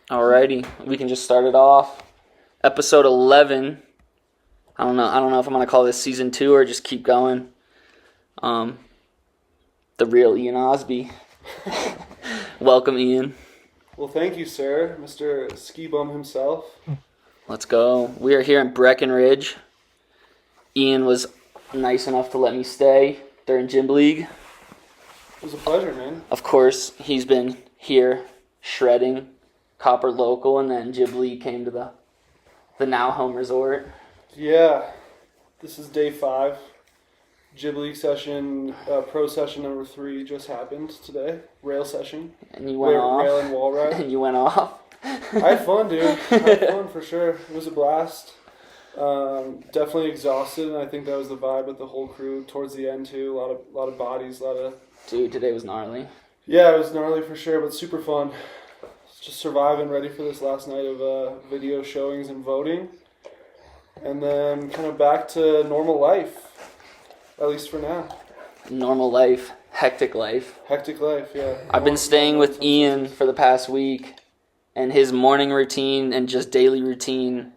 Alrighty, we can just start it off. Episode 11. I don't know if I'm gonna call this season 2 or just keep going. The real Ian Osby. Welcome, Ian. Well, thank you, sir, Mr. Ski Bum himself. Let's go. We are here in Breckenridge. Ian was nice enough to let me stay during Gym League. It was a pleasure, man. Of course, he's been here shredding, Copper local, and then Gym League came to the now home resort. Yeah, this is day 5. Gym League session, pro session number 3 just happened today. Rail session. And you went off. Rail and wall ride. And you went off. I had fun, dude. I had fun for sure. It was a blast. Definitely exhausted, and I think that was the vibe with the whole crew towards the end too. A lot of bodies, Dude, today was gnarly. Yeah, it was gnarly for sure, but super fun. Just surviving, ready for this last night of video showings and voting, and then kind of back to normal life, at least for now. Normal life, hectic life. Hectic life, yeah. I've been staying with Ian for the past week, and his morning routine and just daily routine,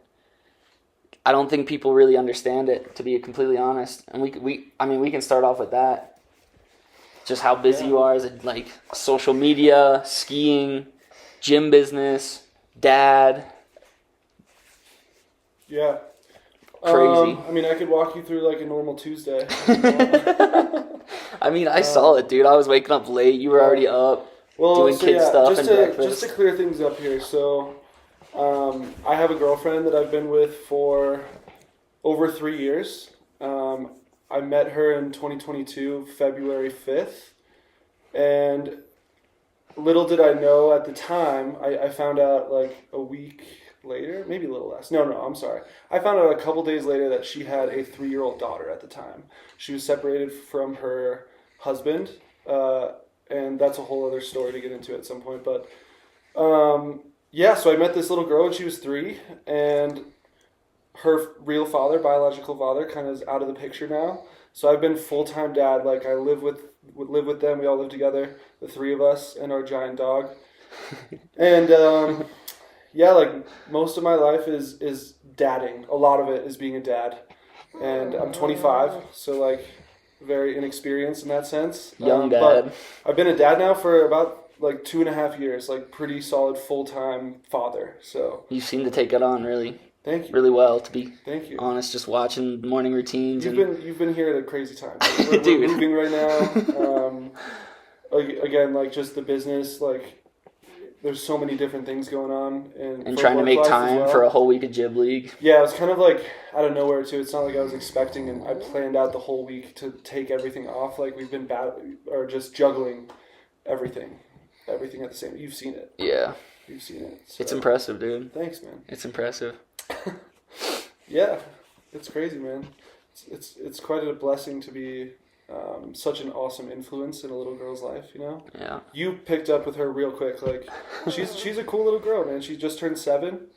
I don't think people really understand it, to be completely honest. And we can start off with that. Just how busy you are as social media, skiing, gym business, dad. Yeah. Crazy. I could walk you through a normal Tuesday. I saw it, dude. I was waking up late. You were already up doing kid stuff and breakfast. Just to clear things up here, so I have a girlfriend that I've been with for over 3 years. I met her in 2022, February 5th, and little did I know at the time, I found out a week later, maybe a little less. No, I'm sorry. I found out a couple days later that she had a 3-year-old daughter at the time. She was separated from her husband, and that's a whole other story to get into at some point. But so I met this little girl when she was 3, and her real father, biological father, kind of is out of the picture now. So I've been full-time dad. I live with them. We all live together, the 3 of us, and our giant dog. And most of my life is dadding. A lot of it is being a dad. And I'm 25, so very inexperienced in that sense. Young dad. But I've been a dad now for about 2.5 years, pretty solid full-time father. So You seem to take it on really. Thank you. Really well, to be Thank you. honest, just watching morning routines. You've been here at a crazy time. We're Dude. moving right now. Again, just the business, there's so many different things going on. And trying to make time for a whole week of Gym League. Yeah, it was kind of out of nowhere too. It's not like I was expecting, and I planned out the whole week to take everything off. We've been just juggling everything at the same. You've seen it. Yeah. You've seen it. So. It's impressive, dude. Thanks, man. It's impressive. Yeah, it's crazy, man. It's quite a blessing to be such an awesome influence in a little girl's life, you know? Yeah. You picked up with her real quick. She's a cool little girl, man. She just turned 7.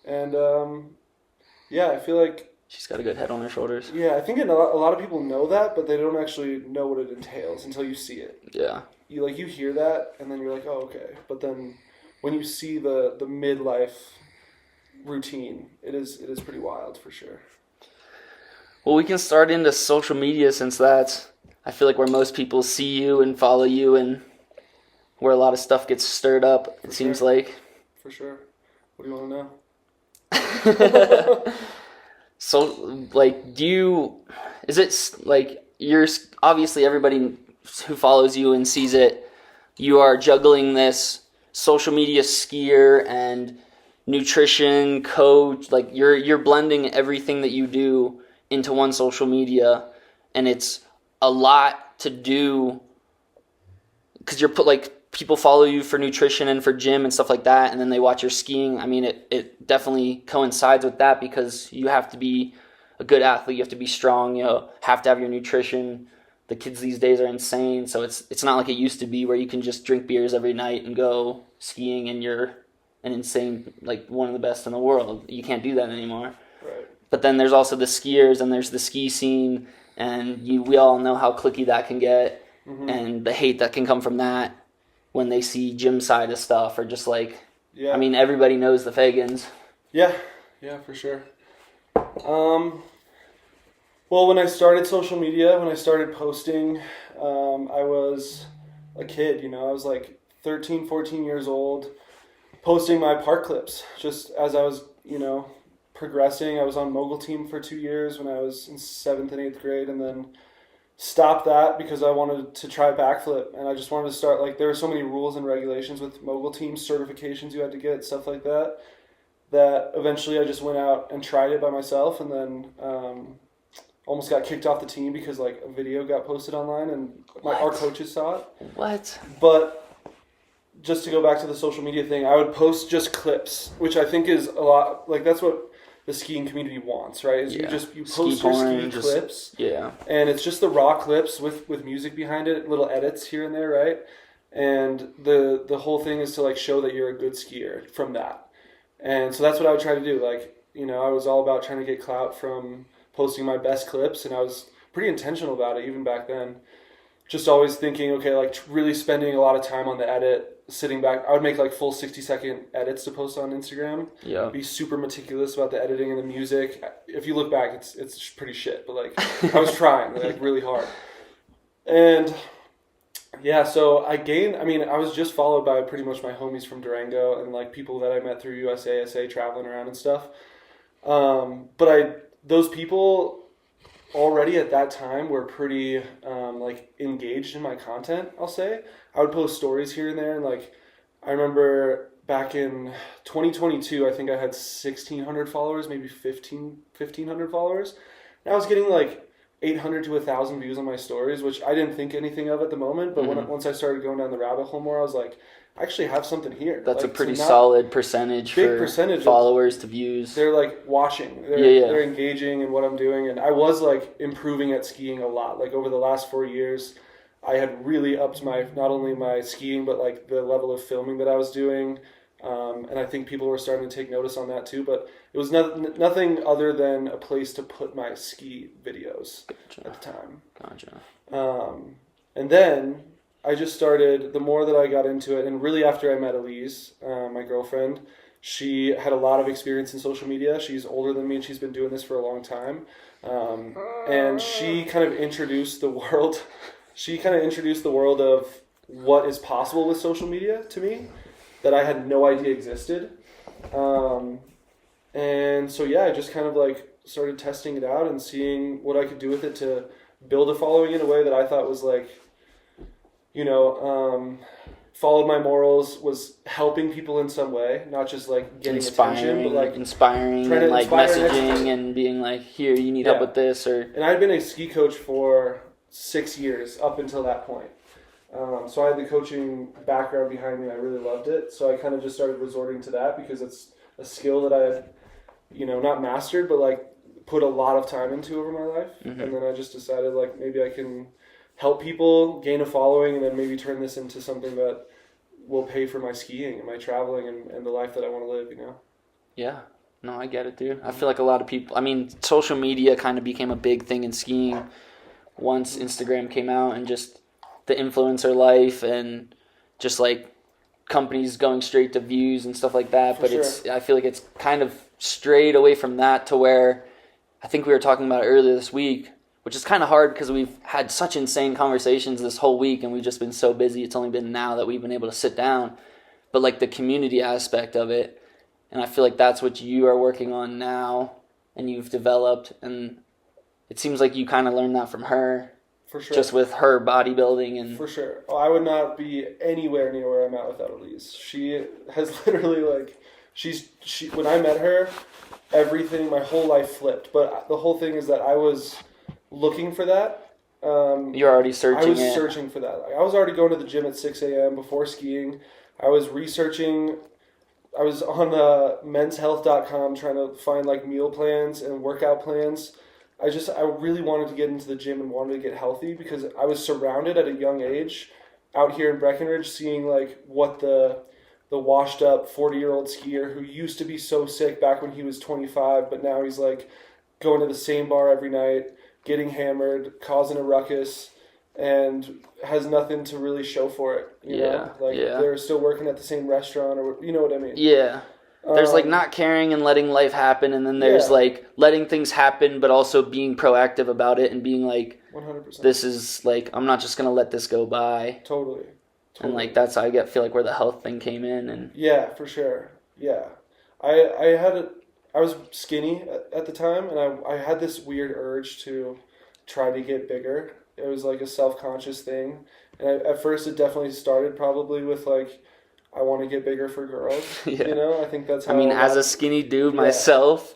And, I feel like... She's got a good head on her shoulders. Yeah, I think a lot of people know that, but they don't actually know what it entails until you see it. Yeah. You hear that, and then you're like, oh, okay. But then when you see the midlife routine, it is pretty wild for sure. Well, we can start into social media since that's, I feel where most people see you and follow you and where a lot of stuff gets stirred up, it seems like. For sure. What do you want to know? So, you're, obviously everybody who follows you and sees it, you are juggling this social media skier and nutrition coach, you're blending everything that you do into one social media, and it's a lot to do because you're people follow you for nutrition and for gym and stuff like that, and then they watch your skiing. It definitely coincides with that because you have to be a good athlete, you have to be strong, have to have your nutrition. The kids these days are insane, so it's not like it used to be where you can just drink beers every night and go skiing and you're an insane, one of the best in the world. You can't do that anymore. Right. But then there's also the skiers and there's the ski scene, and we all know how cliquey that can get, and the hate that can come from that when they see gym side of stuff, or just Yeah. I mean, everybody knows the Fagans. Yeah, for sure. Well, when I started social media, when I started posting, I was a kid, you know, I was like 13, 14 years old, posting my park clips just as I was, you know, progressing. I was on mogul team for 2 years when I was in 7th and 8th grade, and then stopped that because I wanted to try backflip, and I just wanted to start, like, there were so many rules and regulations with mogul teams, certifications you had to get, stuff like that, that eventually I just went out and tried it by myself, and then almost got kicked off the team because, like, a video got posted online and our coaches saw it. What? But just to go back to the social media thing, I would post just clips, which I think is a lot, like, that's what the skiing community wants, right? Is you post your ski clips. Yeah. And it's just the raw clips with music behind it, little edits here and there, right? And the whole thing is to, like, show that you're a good skier from that. And so that's what I would try to do. Like, you know, I was all about trying to get clout from posting my best clips, and I was pretty intentional about it even back then. Just always thinking, okay, like, really spending a lot of time on the edit, sitting back. I would make, like, full 60-second edits to post on Instagram. Yeah. Be super meticulous about the editing and the music. If you look back, it's pretty shit, but, like, I was trying, like, really hard. And yeah, so I was just followed by pretty much my homies from Durango and, like, people that I met through USASA traveling around and stuff. But those people already at that time were pretty like, engaged in my content, I'll say. I would post stories here and there, and, like, I remember back in 2022, I think I had 1,600 followers, maybe 1,500 followers. And I was getting, like, 800 to 1,000 views on my stories, which I didn't think anything of at the moment, but once I started going down the rabbit hole more, I was like, I actually have something here. That's, like, a pretty solid solid percentage for followers to views. They're, like, watching. They're engaging in what I'm doing, and I was, like, improving at skiing a lot. Like, over the last 4 years, I had really upped not only my skiing, but, like, the level of filming that I was doing. And I think people were starting to take notice on that too, but it was nothing other than a place to put my ski videos at the time. Gotcha. And then I just started, the more that I got into it, and really after I met Elise, my girlfriend, she had a lot of experience in social media. She's older than me, and she's been doing this for a long time. And she kind of introduced the world of what is possible with social media to me that I had no idea existed. And so, yeah, I just kind of, like, started testing it out and seeing what I could do with it to build a following in a way that I thought was, like, you know, followed my morals, was helping people in some way, not just, like, getting attention, but, like, inspiring and, like, messaging and being like, here, you need help with this. And I'd been a ski coach for 6 years up until that point. So I had the coaching background behind me. I really loved it. So I kind of just started resorting to that because it's a skill that I had, you know, not mastered, but, like, put a lot of time into over my life. Mm-hmm. And then I just decided, like, maybe I can help people gain a following and then maybe turn this into something that will pay for my skiing and my traveling and the life that I want to live, you know? Yeah. No, I get it, dude. I feel like a lot of people, I mean, social media kind of became a big thing in skiing once Instagram came out, and just the influencer life and just, like, companies going straight to views and stuff like that. But I feel like it's kind of strayed away from that to where I think we were talking about it earlier this week, which is kind of hard because we've had such insane conversations this whole week and we've just been so busy. It's only been now that we've been able to sit down. But, like, the community aspect of it, and I feel like that's what you are working on now and you've developed, and it seems like you kind of learned that from her. For sure. Just with her bodybuilding and... For sure. I would not be anywhere near where I'm at without Elise. She has literally, like... She when I met her, everything, my whole life flipped. But the whole thing is that I was looking for that. You're already searching. I was searching for that. Like, I was already going to the gym at 6 a.m. before skiing. I was researching. I was on menshealth.com trying to find, like, meal plans and workout plans. I really wanted to get into the gym and wanted to get healthy because I was surrounded at a young age out here in Breckenridge seeing, like, what the washed up 40-year-old skier who used to be so sick back when he was 25, but now he's, like, going to the same bar every night, getting hammered, causing a ruckus, and has nothing to really show for it. You know? Like, they're still working at the same restaurant, or you know what I mean? Yeah. There's like not caring and letting life happen, and then there's like letting things happen, but also being proactive about it and being like, 100%. This is like, I'm not just gonna let this go by. Totally. And like that's how I feel like where the health thing came in. And yeah, for sure. Yeah, I was skinny at the time, and I had this weird urge to try to get bigger. It was like a self-conscious thing, and at first it definitely started probably with like, I want to get bigger for girls. You know, I think that's how. I mean, as a skinny dude myself,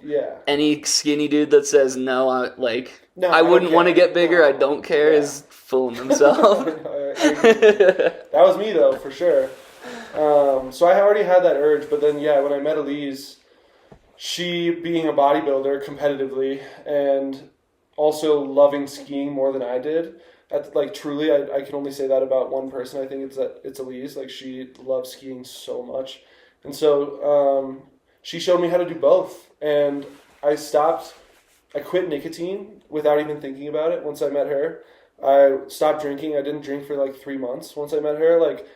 any skinny dude that says no, I wouldn't want to get bigger. I don't care is fooling themselves. That was me though, for sure. So I already had that urge, but then when I met Elise, she being a bodybuilder competitively and also loving skiing more than I did. Truly, I can only say that about one person. I think it's Elise. Like, she loves skiing so much, and so she showed me how to do both. And I quit nicotine without even thinking about it. Once I met her, I stopped drinking. I didn't drink for like 3 months. Once I met her, like,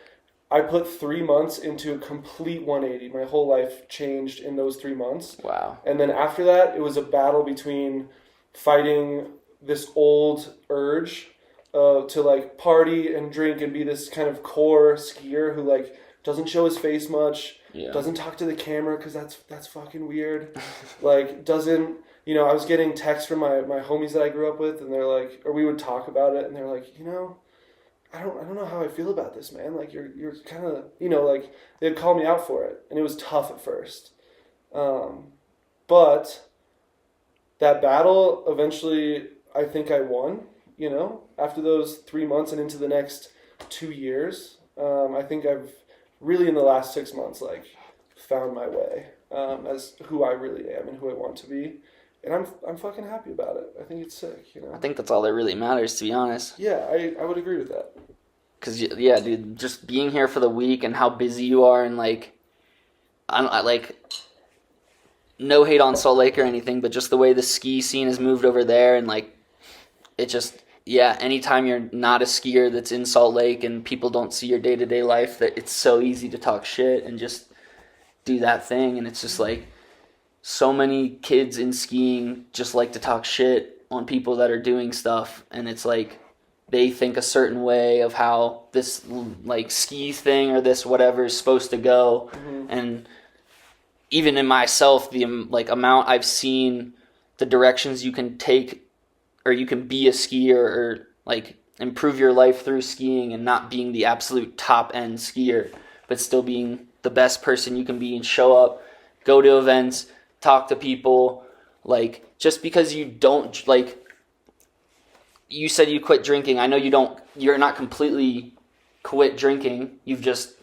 I put 3 months into a complete 180. My whole life changed in those 3 months. Wow. And then after that, it was a battle between fighting this old urge to like party and drink and be this kind of core skier who like doesn't show his face much, doesn't talk to the camera because that's fucking weird. Like, doesn't, you know, I was getting texts from my homies that I grew up with, and they're like, or we would talk about it, and they're like, you know, I don't know how I feel about this, man. Like, you're kind of, you know, like, they'd call me out for it, and it was tough at first. But that battle eventually, I think I won. You know, after those 3 months and into the next 2 years, I think I've really in the last 6 months like found my way as who I really am and who I want to be, and I'm fucking happy about it. I think it's sick. You know, I think that's all that really matters, to be honest. Yeah, I would agree with that. Cause dude, just being here for the week and how busy you are, and like, I like, no hate on Salt Lake or anything, but just the way the ski scene has moved over there, and like, it just. Yeah, anytime you're not a skier that's in Salt Lake and people don't see your day-to-day life, that it's so easy to talk shit and just do that thing. And it's just like, so many kids in skiing just like to talk shit on people that are doing stuff. And it's like, they think a certain way of how this like ski thing or this whatever is supposed to go. Mm-hmm. And even in myself, the like amount I've seen, the directions you can take, or you can be a skier or like improve your life through skiing and not being the absolute top end skier, but still being the best person you can be and show up, go to events, talk to people. Like, just because you don't, like, you said you quit drinking. I know you're not completely quit drinking. You've just,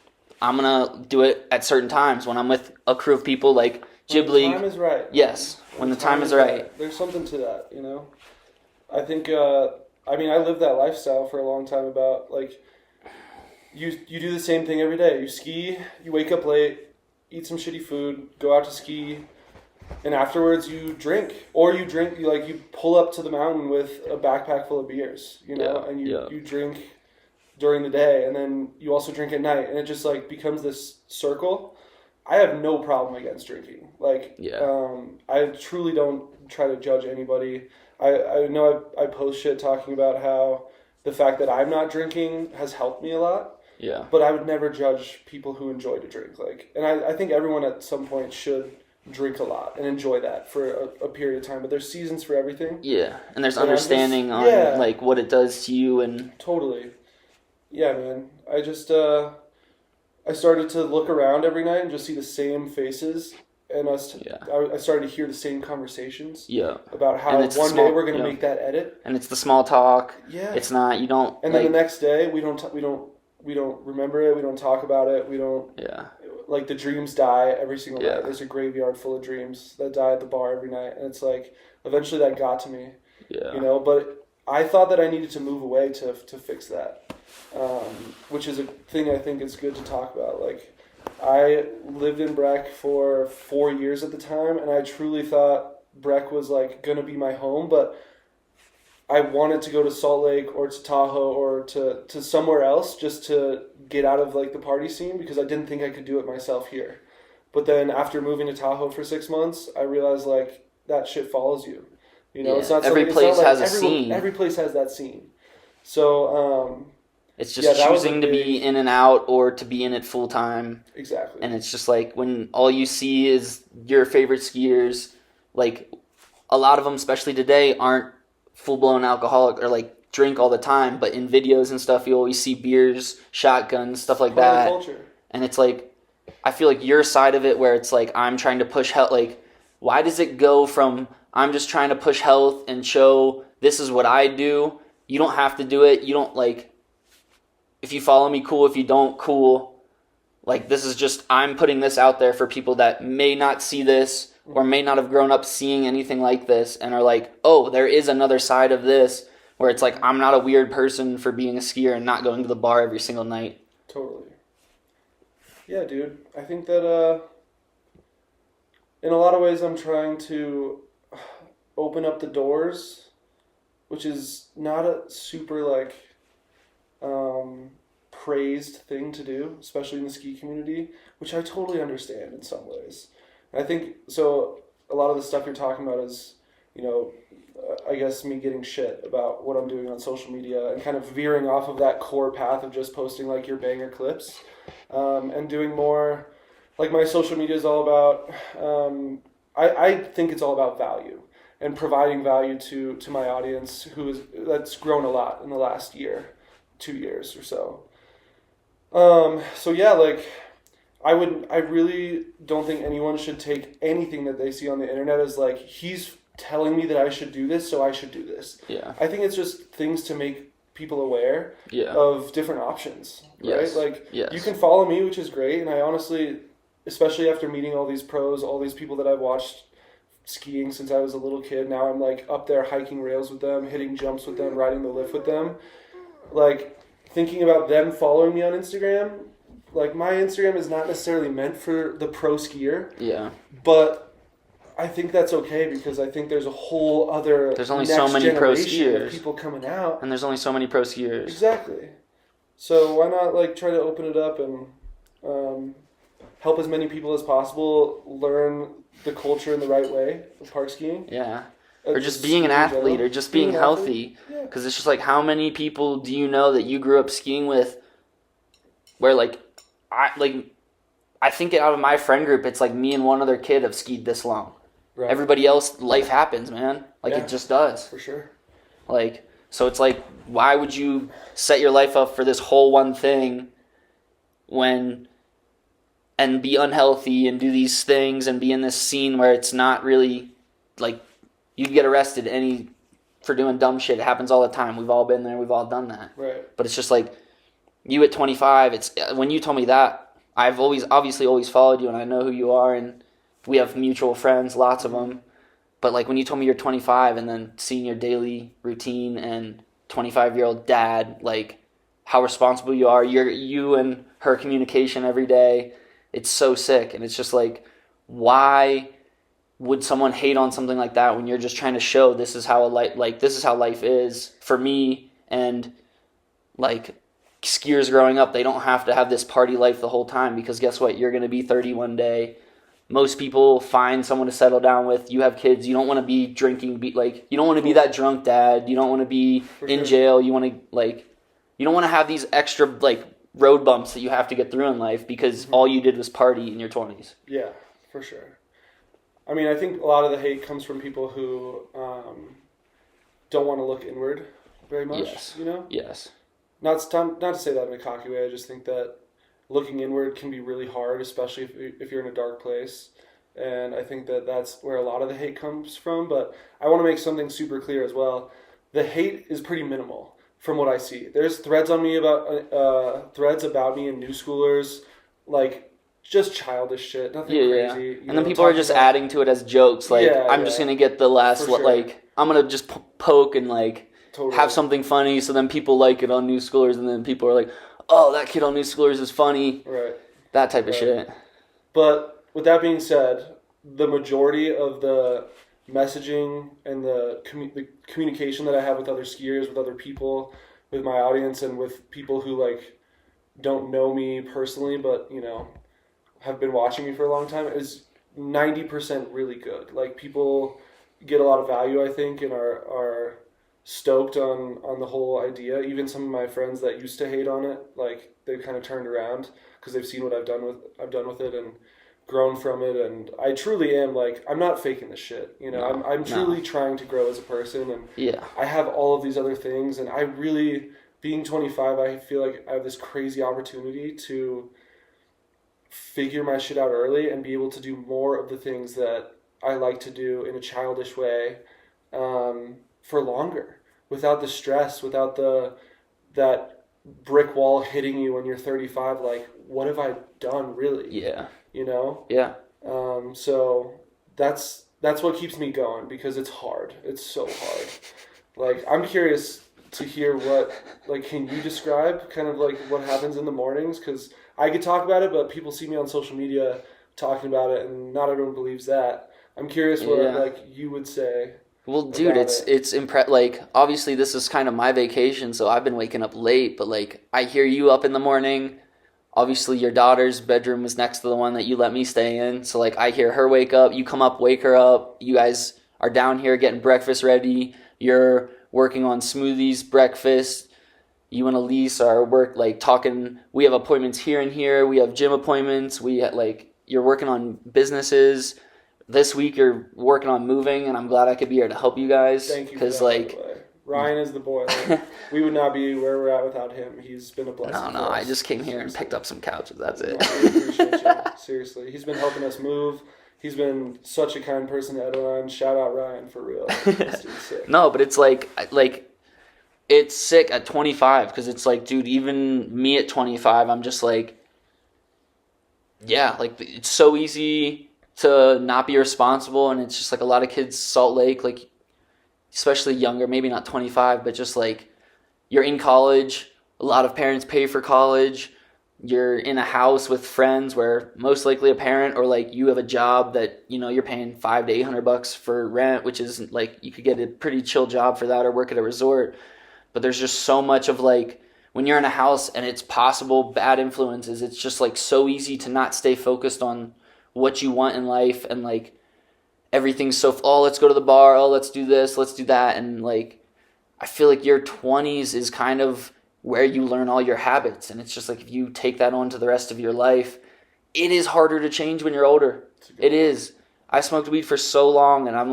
I'm going to do it at certain times when I'm with a crew of people like Ghibli. When the time is right. Yes, when the time is right. There's something to that, you know? I think, I lived that lifestyle for a long time about, like, you do the same thing every day. You ski, you wake up late, eat some shitty food, go out to ski, and afterwards you drink. Or you pull up to the mountain with a backpack full of beers, you know, and you drink during the day, and then you also drink at night, and it just, like, becomes this circle. I have no problem against drinking. Like, I truly don't try to judge anybody. I know I post shit talking about how the fact that I'm not drinking has helped me a lot. Yeah. But I would never judge people who enjoy to drink. Like, and I think everyone at some point should drink a lot and enjoy that for a period of time. But there's seasons for everything. Yeah, and there's understanding on like what it does to you and totally. Yeah, man. I just I started to look around every night and just see the same faces. And I started to hear the same conversations. Yeah. About how one day we're going to make that edit. And it's the small talk. Yeah. It's not, you don't. And then the next day we don't remember it. We don't talk about it. We don't. Yeah. Like, the dreams die every single night. There's a graveyard full of dreams that die at the bar every night. And it's like, eventually that got to me. Yeah. You know, but I thought that I needed to move away to fix that. Which is a thing I think is good to talk about. Like, I lived in Breck for 4 years at the time, and I truly thought Breck was, like, going to be my home, but I wanted to go to Salt Lake or to Tahoe or to somewhere else just to get out of like the party scene because I didn't think I could do it myself here. But then after moving to Tahoe for 6 months, I realized like that shit follows you. You know, Yeah. it's not Every something, place it's not like has a scene. Every place has that scene. So it's just that was a choosing to be in and out or to be in it full time. exactly. And it's just like when all you see is your favorite skiers, like a lot of them, especially today, aren't full-blown alcoholic or like drink all the time, but in videos and stuff you always see beers, shotguns, stuff like Part of the that. culture. And it's like I feel like your side of it where it's like I'm trying to push health, like why does it go from I'm just trying to push health and show this is what I do. You don't have to do it. You don't like if you follow me, cool. If you don't, cool. Like this is just I'm putting this out there for people that may not see this or may not have grown up seeing anything like this and are like, oh, there is another side of this where it's like I'm not a weird person for being a skier and not going to the bar every single night. Totally. Yeah, dude. I think that in a lot of ways I'm trying to open up the doors, which is not a super like praised thing to do, especially in the ski community, which I totally understand in some ways. And I think so. A lot of the stuff you're talking about is, you know, I guess me getting shit about what I'm doing on social media and kind of veering off of that core path of just posting like your banger clips, and doing more. Like my social media is all about. I think it's all about value and providing value to my audience that's grown a lot in the last year, 2 years or so. So yeah, like I really don't think anyone should take anything that they see on the internet as like he's telling me that I should do this, so I should do this. Yeah. I think it's just things to make people aware Yeah. of different options, right? Yes. Like Yes. you can follow me, which is great, and I honestly, especially after meeting all these pros, all these people that I've watched skiing since I was a little kid, now I'm like up there hiking rails with them, hitting jumps with them, riding the lift with them. Like thinking about them following me on Instagram, like my Instagram is not necessarily meant for the pro skier. Yeah. But I think that's okay because I think there's a whole other There's only next so many pro generation of skiers. people coming out. And there's only so many pro skiers. Exactly. So why not like try to open it up and help as many people as possible learn the culture in the right way of park skiing. Yeah. Or just being an athlete or just being healthy. Because it's just like how many people do you know that you grew up skiing with where I think out of my friend group it's like me and one other kid have skied this long. Right. Everybody else, life happens, man. Like it just does. For sure. Like so it's like why would you set your life up for this whole one thing and be unhealthy and do these things and be in this scene where it's not really like you'd get arrested for doing dumb shit. It happens all the time. We've all been there. We've all done that. Right. But it's just like you at 25. It's when you told me that I've obviously always followed you and I know who you are and we have mutual friends, lots of them. But like when you told me you're 25 and then seeing your daily routine and 25-year-old dad, like how responsible you are, you and her communication every day. It's so sick. And it's just like, why would someone hate on something like that when you're just trying to show this is how this is how life is for me and like skiers growing up, they don't have to have this party life the whole time because guess what? You're going to be 30 one day. Most people find someone to settle down with. You have kids. You don't want to be drinking. You don't want to be that drunk dad. You don't want to be in jail. You want to you don't want to have these extra road bumps that you have to get through in life because all you did was party in your 20s. Yeah, for sure. I mean, I think a lot of the hate comes from people who don't want to look inward very much. Yes. You know. Yes. Not to say that in a cocky way. I just think that looking inward can be really hard, especially if you're in a dark place. And I think that that's where a lot of the hate comes from. But I want to make something super clear as well. The hate is pretty minimal from what I see. There's threads about me and new schoolers, like just childish shit, nothing crazy. And then people are just adding to it as jokes. I'm just gonna get the last I'm gonna just poke and totally. Have something funny, so then people like it on new schoolers, and then people are like, oh, that kid on New Schoolers is funny. Right. That type of shit. But with that being said, the majority of the messaging and the communication that I have with other skiers, with other people, with my audience, and with people who like don't know me personally, but have been watching me for a long time, is 90% really good. Like, people get a lot of value, I think, and are stoked on the whole idea. Even some of my friends that used to hate on it, like, they've kind of turned around because they've seen what I've done with it and grown from it. And I truly am, like, I'm not faking this shit. I'm truly trying to grow as a person, and I have all of these other things, and I really, being 25, I feel like I have this crazy opportunity to figure my shit out early and be able to do more of the things that I like to do in a childish way, for longer, without the stress, without that brick wall hitting you when you're 35. Like, what have I done really? Yeah. Yeah. So that's what keeps me going, because it's hard. It's so hard. Like, I'm curious to hear can you describe kind of like what happens in the mornings? Because I could talk about it, but people see me on social media talking about it, and not everyone believes that. I'm curious what you would say. Well, dude, it's like, obviously this is kind of my vacation, so I've been waking up late, but like, I hear you up in the morning. Obviously your daughter's bedroom was next to the one that you let me stay in, so like, I hear her wake up, you come up, wake her up, you guys are down here getting breakfast ready, you're working on smoothies, breakfast. You and Elise are talking. We have appointments here and here. We have gym appointments. You're working on businesses. This week you're working on moving, and I'm glad I could be here to help you guys. Thank you. Because Ryan is the boy. We would not be where we're at without him. He's been a blessing. No, I just came here and picked up some couches. That's it. I really appreciate you. Seriously, he's been helping us move. He's been such a kind person to Edeline. Shout out Ryan, for real. This dude's sick. No, but it's like it's sick at 25, because it's like, dude, even me at 25, I'm just like, yeah, like, it's so easy to not be responsible, and it's just like a lot of kids, Salt Lake, like, especially younger, maybe not 25, but just like, you're in college, a lot of parents pay for college, you're in a house with friends where most likely a parent, or like you have a job that, you're paying $500 to $800 for rent, which is like, you could get a pretty chill job for that or work at a resort. But there's just so much of like, when you're in a house and it's possible bad influences, it's just like so easy to not stay focused on what you want in life, and like everything's so, let's go to the bar, let's do this, let's do that. And like, I feel like your 20s is kind of where you learn all your habits. And it's just like, if you take that on to the rest of your life, it is harder to change when you're older. It is. I smoked weed for so long, and I'm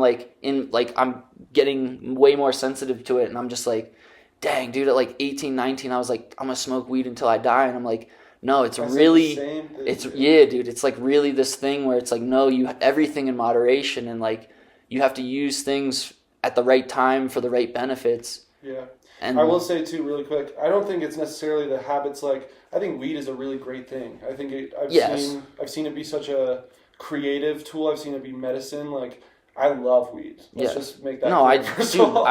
I'm getting way more sensitive to it. And I'm just like, dang, dude, at like 18, 19, I was like, I'm going to smoke weed until I die. And I'm like, no, it's really, dude, it's like really this thing where it's like, no, you everything in moderation, and like, you have to use things at the right time for the right benefits. Yeah. And I will say too, really quick, I don't think it's necessarily the habits. Like, I think weed is a really great thing. I think I've seen it be such a creative tool. I've seen it be medicine. Like, I love weed. Let's just make that. No, I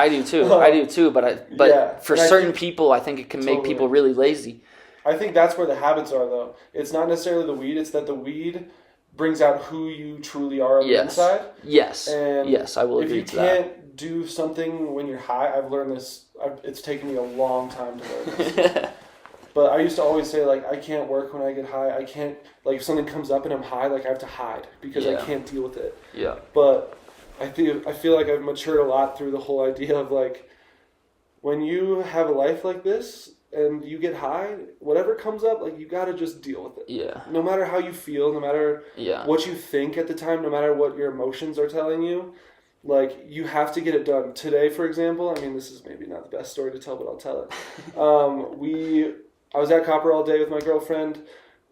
do too. But for certain people, I think it can make people really lazy. I think that's where the habits are, though. It's not necessarily the weed. It's that the weed brings out who you truly are on the inside. Yes. And I will agree to that. If you can't do something when you're high, I've learned this. It's taken me a long time to learn this. But I used to always say, like, I can't work when I get high. I can't, like, if something comes up and I'm high, like, I have to hide because I can't deal with it. Yeah. But I feel like I've matured a lot through the whole idea of, like, when you have a life like this and you get high, whatever comes up, like, you got to just deal with it. Yeah. No matter how you feel, no matter what you think at the time, no matter what your emotions are telling you, like, you have to get it done. Today, for example, I mean, this is maybe not the best story to tell, but I'll tell it. I was at Copper all day with my girlfriend,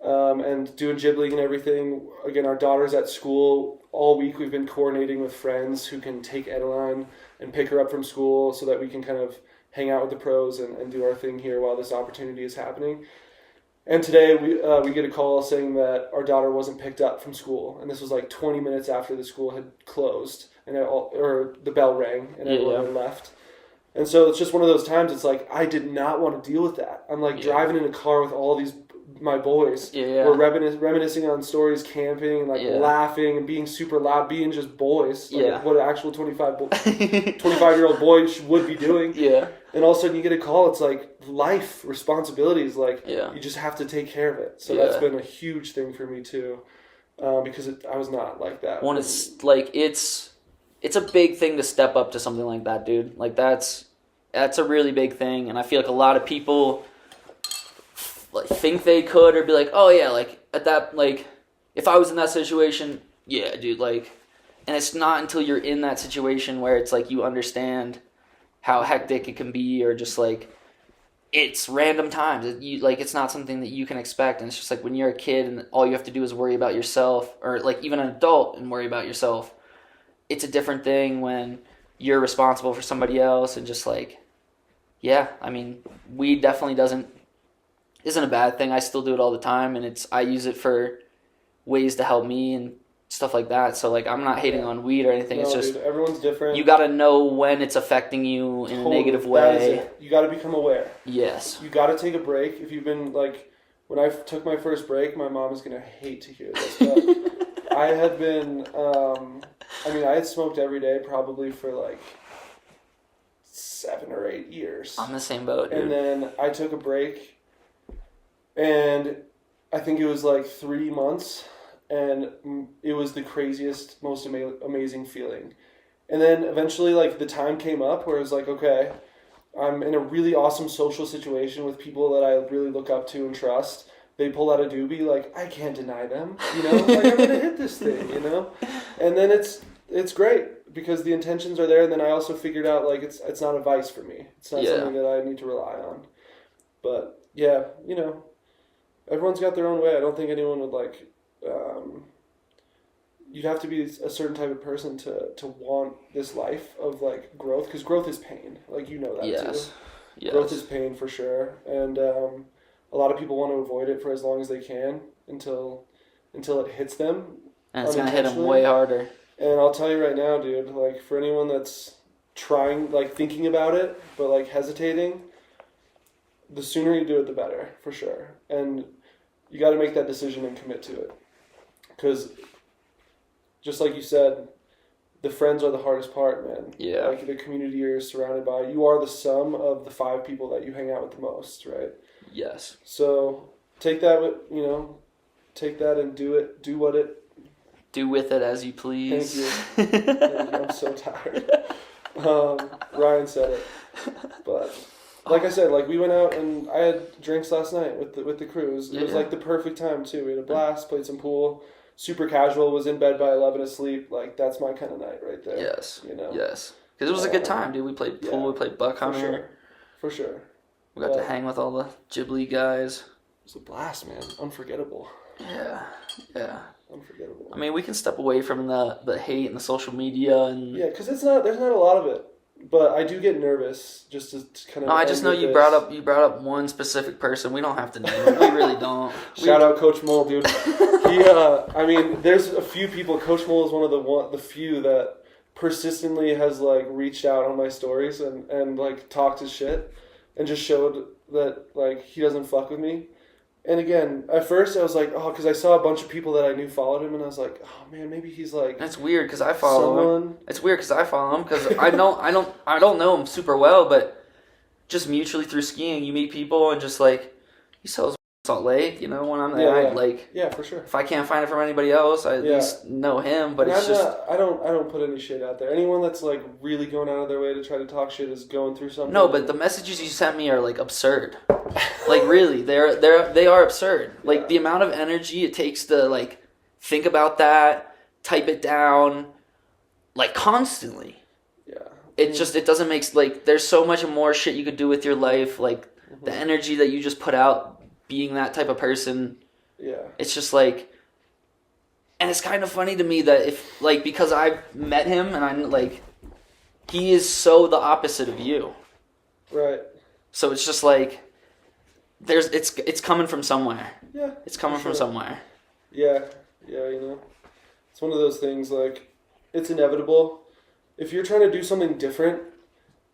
and doing Ghibli and everything. Again, our daughter's at school. All week we've been coordinating with friends who can take Edeline and pick her up from school so that we can kind of hang out with the pros and do our thing here while this opportunity is happening. And today we get a call saying that our daughter wasn't picked up from school, and this was like 20 minutes after the school had closed, and the bell rang, and everyone had left. And so it's just one of those times, it's like, I did not want to deal with that. I'm like driving in a car with all these my boys. Yeah. We're reminiscing on stories, camping, and like laughing and being super loud, being just boys. Like what an actual 25-year-old boy would be doing. Yeah. And all of a sudden you get a call. It's like life responsibilities. Like you just have to take care of it. So that's been a huge thing for me too, because I was not like that. When it's like it's a big thing to step up to something like that, dude. Like that's a really big thing, and I feel like a lot of people like think they could or be like, oh yeah, like at that, like if I was in that situation, yeah, dude, like, and it's not until you're in that situation where it's like you understand how hectic it can be, or just like it's random times. It's not something that you can expect, and it's just like when you're a kid and all you have to do is worry about yourself, or like even an adult and worry about yourself. It's a different thing when you're responsible for somebody else, and just like, yeah, I mean, weed definitely isn't a bad thing. I still do it all the time, and I use it for ways to help me and stuff like that. So like, I'm not hating on weed or anything. It's just, dude, everyone's different. You got to know when it's affecting you in a negative way. That is it. You got to become aware. Yes. You got to take a break. If you've been like, when I took my first break, my mom is gonna hate to hear this, but I had been, I had smoked every day probably for like 7 or 8 years. I'm the same boat, dude. And then I took a break. And I think it was like 3 months, and it was the craziest, most amazing feeling. And then eventually, like, the time came up where it was like, okay, I'm in a really awesome social situation with people that I really look up to and trust. They pull out a doobie, like, I can't deny them, you know? Like, I'm going to hit this thing, you know? And then it's great because the intentions are there, and then I also figured out, like, it's not a vice for me. It's not something that I need to rely on. But, yeah, you know. Everyone's got their own way. I don't think anyone would like. You'd have to be a certain type of person to want this life of like growth, because growth is pain. Like you know that too. Yes. Growth is pain for sure, and a lot of people want to avoid it for as long as they can until it hits them. And it's gonna hit them way harder. And I'll tell you right now, dude. Like for anyone that's trying, like thinking about it, but like hesitating. The sooner you do it, the better, for sure. And you got to make that decision and commit to it. Because, just like you said, the friends are the hardest part, man. Yeah. Like the community you're surrounded by. You are the sum of the 5 people that you hang out with the most, right? Yes. So, take that, and do it. Do with it as you please. Thank you. I'm so tired. Ryan said it. But... Like I said, like we went out and I had drinks last night with the crew. It was like the perfect time too. We had a blast, played some pool, super casual. Was in bed by 11 asleep. Like that's my kind of night right there. Yes, you know. Yes, because it was a good time, dude. We played pool, we played buck hunter. For sure. We got to hang with all the Ghibli guys. It was a blast, man. Unforgettable. Yeah. Unforgettable. I mean, we can step away from the hate and the social media and because there's not a lot of it. But I do get nervous just to kind of. No, I just know you brought up one specific person. We don't have to name him. We really don't. Shout out Coach Mole, dude. There's a few people. Coach Mole is one of the few that persistently has like reached out on my stories and like talked his shit and just showed that like he doesn't fuck with me. And again, at first I was like, oh, because I saw a bunch of people that I knew followed him, and I was like, oh man, maybe he's like. That's weird because I follow him. It's weird because I follow him because I don't know him super well, but just mutually through skiing, you meet people and just like he sells Salt Lake, you know, when I'm there, for sure. If I can't find it from anybody else, I at least know him. But it's just I don't put any shit out there. Anyone that's like really going out of their way to try to talk shit is going through something. No, but the messages you sent me are like absurd. Like really, they are absurd. Like the amount of energy it takes to like think about that, type it down, like constantly. Yeah. It doesn't make like there's so much more shit you could do with your life. Like the energy that you just put out. Being that type of person, it's just like, and it's kind of funny to me that if like because I've met him and I'm like, he is so the opposite of you, right? So it's just like, it's coming from somewhere. Yeah, it's coming from somewhere. Yeah, you know, it's one of those things like, it's inevitable. If you're trying to do something different,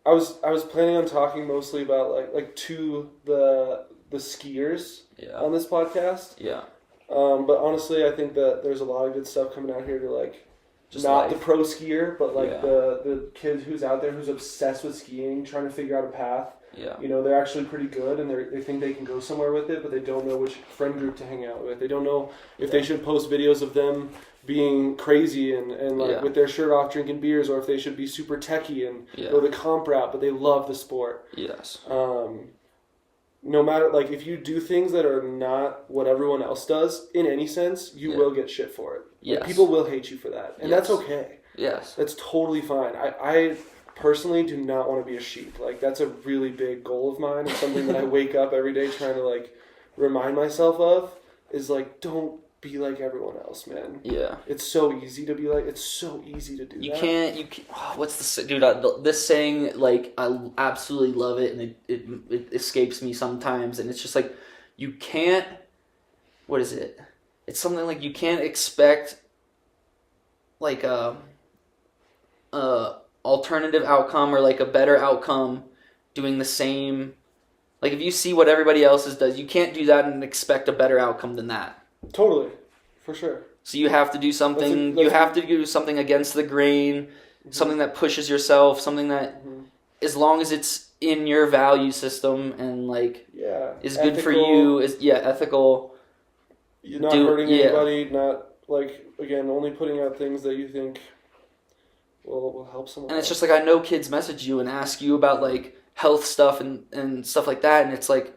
I was planning on talking mostly about like to the the skiers Yeah. on this podcast. Yeah. But honestly, I think that there's a lot of good stuff coming out here to like, Just not life. the pro skier, but like Yeah. the kid who's out there who's obsessed with skiing, trying to figure out a path. Yeah. You know, they're actually pretty good, and they think they can go somewhere with it, but they don't know which friend group to hang out with. They don't know if they should post videos of them being crazy and like Yeah. with their shirt off drinking beers, or if they should be super techie and go the comp route, but they love the sport. Yes. No matter, like, if you do things that are not what everyone else does, in any sense, you will get shit for it. Yes. Like, people will hate you for that. And that's okay. Yes. That's totally fine. I personally do not want to be a sheep. Like, that's a really big goal of mine. It's something that I wake up every day trying to, like, remind myself of, is, like, don't be like everyone else, man. Yeah. It's so easy to be like, it's so easy to do that. You can't, what's the, dude, this saying, like, I absolutely love it, and it escapes me sometimes, and it's just like, you can't, what is it? It's something like, you can't expect, like, a alternative outcome, or, like, a better outcome doing the same, like, if you see what everybody else does, you can't do that and expect a better outcome than that. Totally. For sure. So you have to do something. You have to do something against the grain, something that pushes yourself, something that, as long as it's in your value system and like is good for you, is ethical. You're not hurting anybody. Not like, again, only putting out things that you think will help someone. And it's just like, I know kids message you and ask you about like health stuff and stuff like that, and it's like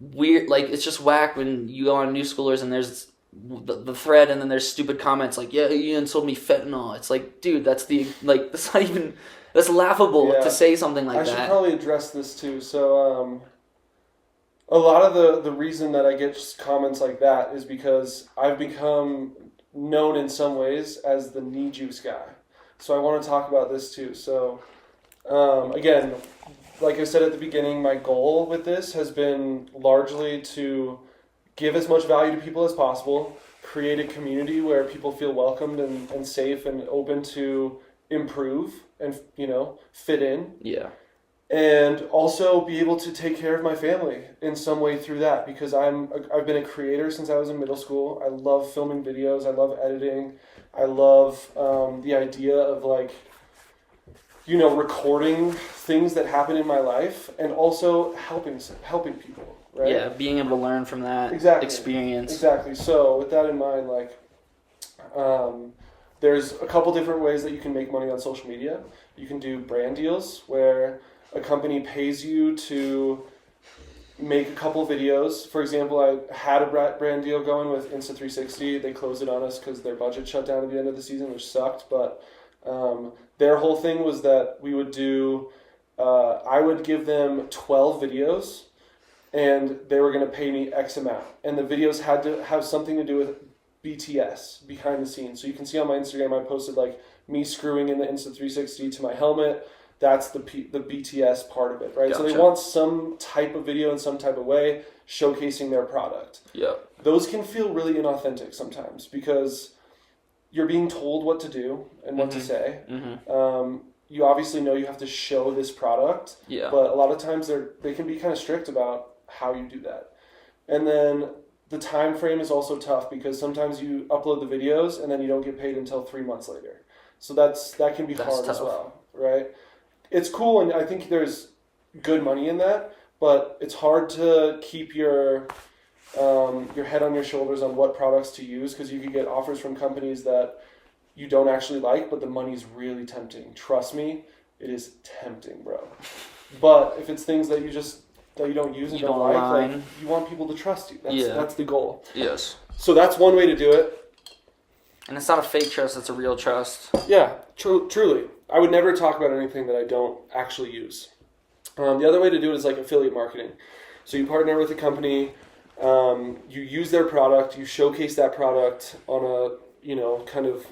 weird. Like, it's just whack when you go on New Schoolers and there's the thread, and then there's stupid comments like, yeah, Ian sold me fentanyl. It's like, dude, that's that's not even, that's laughable to say something like that. I should probably address this too. So a lot of the reason that I get just comments like that is because I've become known in some ways as the knee juice guy. So I want to talk about this too. So again, like I said at the beginning, my goal with this has been largely to give as much value to people as possible, create a community where people feel welcomed and safe and open to improve and, you know, fit in. Yeah. And also be able to take care of my family in some way through that, because I've been a creator since I was in middle school. I love filming videos. I love editing. I love the idea of, like, you know, recording things that happen in my life and also helping people. Right? Yeah, being able to learn from that experience. Exactly. So with that in mind, like, there's a couple different ways that you can make money on social media. You can do brand deals where a company pays you to make a couple videos. For example, I had a brand deal going with Insta360. They closed it on us because their budget shut down at the end of the season, which sucked. But their whole thing was that we would do, I would give them 12 videos, and they were going to pay me X amount. And the videos had to have something to do with BTS, behind the scenes. So you can see on my Instagram, I posted like me screwing in the Insta360 to my helmet. That's the BTS part of it, right? Gotcha. So they want some type of video in some type of way showcasing their product. Yeah. Those can feel really inauthentic sometimes because you're being told what to do and what to say. You obviously know you have to show this product, but a lot of times they can be kind of strict about how you do that. And then the time frame is also tough because sometimes you upload the videos and then you don't get paid until 3 months later. So that can be hard as well, right? It's cool, and I think there's good money in that, but it's hard to keep your head on your shoulders on what products to use, because you could get offers from companies that you don't actually like, but the money's really tempting. Trust me, it is tempting, bro. But if it's things that you don't use and don't like, you want people to trust you. That's the goal. Yes. So that's one way to do it. And it's not a fake trust, it's a real trust. Yeah, truly. I would never talk about anything that I don't actually use. The other way to do it is like affiliate marketing. So you partner with a company, you use their product, you showcase that product on a, you know, kind of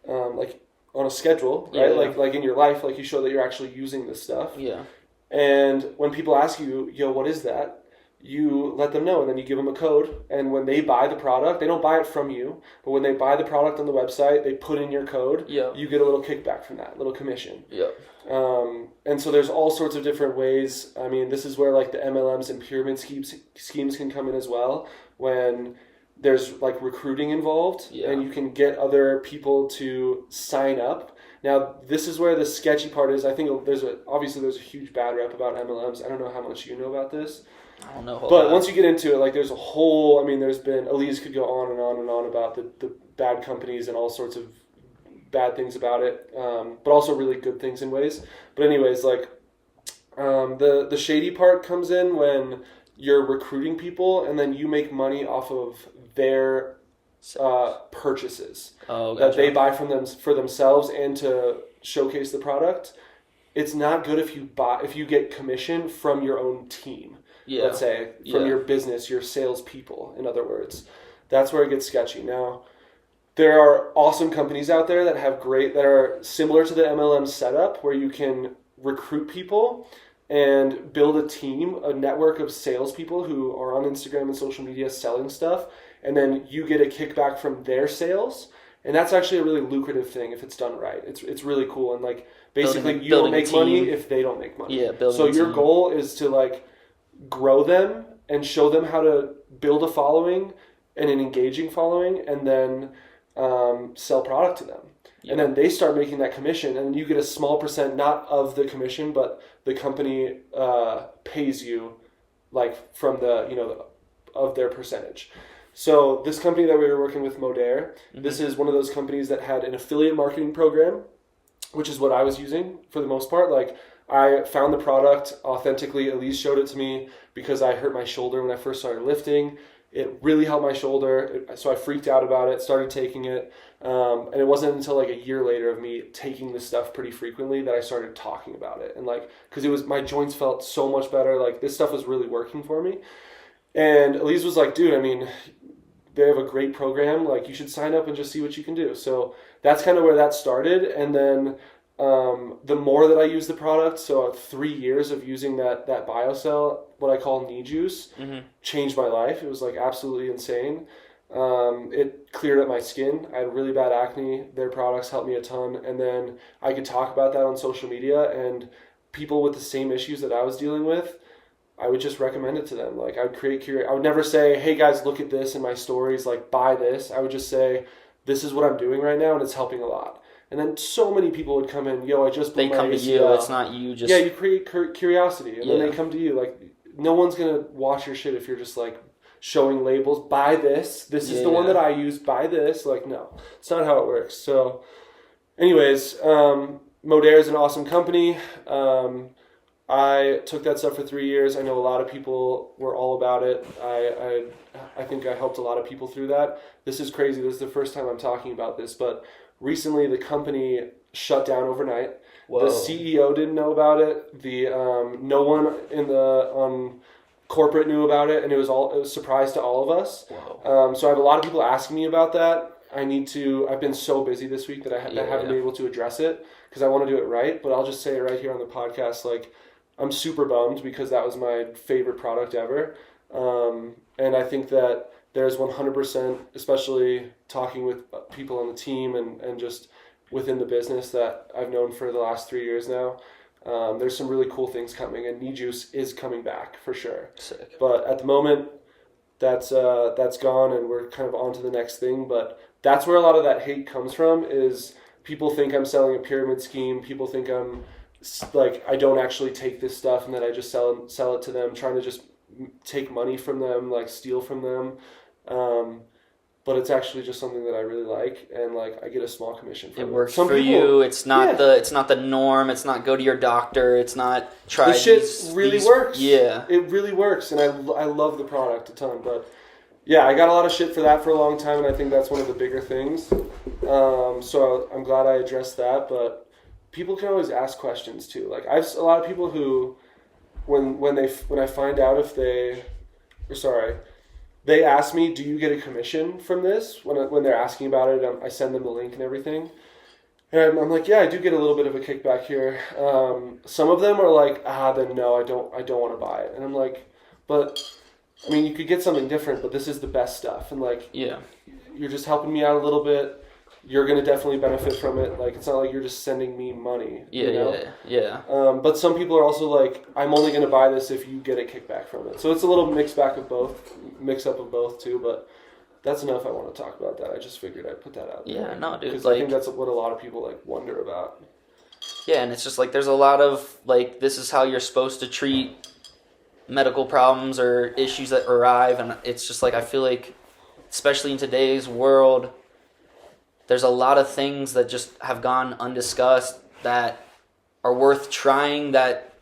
like on a schedule, right? Yeah. Like in your life, like you show that you're actually using this stuff. Yeah. And when people ask you, yo, what is that? you let them know, and then you give them a code, and when they buy the product, they don't buy it from you, but when they buy the product on the website, they put in your code, you get a little kickback from that, little commission. And so there's all sorts of different ways. I mean, this is where like the MLMs and pyramid schemes can come in as well, when there's like recruiting involved, and you can get other people to sign up. Now, this is where the sketchy part is. I think there's a huge bad rep about MLMs. I don't know how much you know about this. I don't know. But once you get into it, like there's a whole, I mean, there's been, Elise could go on and on and on about the bad companies and all sorts of bad things about it, but also really good things in ways. But anyways, like the shady part comes in when you're recruiting people and then you make money off of their purchases that they buy from them for themselves and to showcase the product. It's not good if you get commission from your own team. Let's say from your business, your salespeople. In other words, that's where it gets sketchy. Now, there are awesome companies out there that are similar to the MLM setup, where you can recruit people and build a team, a network of salespeople who are on Instagram and social media selling stuff, and then you get a kickback from their sales. And that's actually a really lucrative thing if it's done right. It's really cool, and like basically you don't make money if they don't make money. So your goal is to like grow them and show them how to build a following and an engaging following, and then sell product to them. And then they start making that commission, and you get a small percent, not of the commission, but the company pays you like from of their percentage. So this company that we were working with, Modere, this is one of those companies that had an affiliate marketing program, which is what I was using for the most part. Like, I found the product authentically. Elise showed it to me because I hurt my shoulder when I first started lifting. It really helped my shoulder, so I freaked out about it, started taking it, and it wasn't until like a year later of me taking this stuff pretty frequently that I started talking about it. And like, because my joints felt so much better, like this stuff was really working for me. And Elise was like, dude, I mean, they have a great program, like you should sign up and just see what you can do. So that's kind of where that started. And then the more that I use the product, so 3 years of using that BioCell, what I call knee juice, changed my life. It was like absolutely insane. It cleared up my skin. I had really bad acne. Their products helped me a ton. And then I could talk about that on social media, and people with the same issues that I was dealing with, I would just recommend it to them. Like, I would I would never say, hey guys, look at this in my stories, like buy this. I would just say, this is what I'm doing right now and it's helping a lot. And then so many people would come in, I just blew my ACL. They come to you, it's not you just... Yeah, you create curiosity, and then they come to you. Like, no one's going to watch your shit if you're just like showing labels, buy this, this is the one that I use, buy this. Like, no, it's not how it works. So anyways, Modere is an awesome company. I took that stuff for 3 years. I know a lot of people were all about it. I think I helped a lot of people through that. This is crazy. This is the first time I'm talking about this, but recently the company shut down overnight. Whoa. The CEO didn't know about it. No one on corporate knew about it, and it was a surprise to all of us. So I have a lot of people asking me about that. I've been so busy this week that I haven't been able to address it because I want to do it right, but I'll just say it right here on the podcast. Like, I'm super bummed because that was my favorite product ever. And I think that there's 100%, especially talking with people on the team and just within the business that I've known for the last 3 years now, there's some really cool things coming, and Knee Juice is coming back for sure. Sick. But at the moment, that's gone, and we're kind of on to the next thing. But that's where a lot of that hate comes from, is people think I'm selling a pyramid scheme. People think I'm like, I don't actually take this stuff and that I just sell it to them, trying to just take money from them, like steal from them. But it's actually just something that I really like, and like I get a small commission from it. It works for you. It's not the norm. It's not go to your doctor. It's not try. The shit really works. Yeah, it really works, and I love the product a ton. But yeah, I got a lot of shit for that for a long time, and I think that's one of the bigger things. So I'm glad I addressed that. But people can always ask questions too. Like, I've a lot of people who, when I find out they ask me, do you get a commission from this? When they're asking about it, I send them the link and everything. And I'm like, yeah, I do get a little bit of a kickback here. Some of them are like, then no, I don't want to buy it. And I'm like, but I mean, you could get something different, but this is the best stuff. And, like, Yeah. you're just helping me out a little bit. You're going to definitely benefit from it. Like, it's not like you're just sending me money. Yeah, you know? yeah. But some people are also like, I'm only going to buy this if you get a kickback from it. So it's a little mix up of both too. But that's enough. I want to talk about that. I just figured I'd put that out there. Yeah, no, dude. Because Like, I think that's what a lot of people like wonder about. yeah, and it's just like there's a lot of like this is how you're supposed to treat medical problems or issues that arrive, and it's just like I feel like, especially in today's world, there's a lot of things that just have gone undiscussed that are worth trying that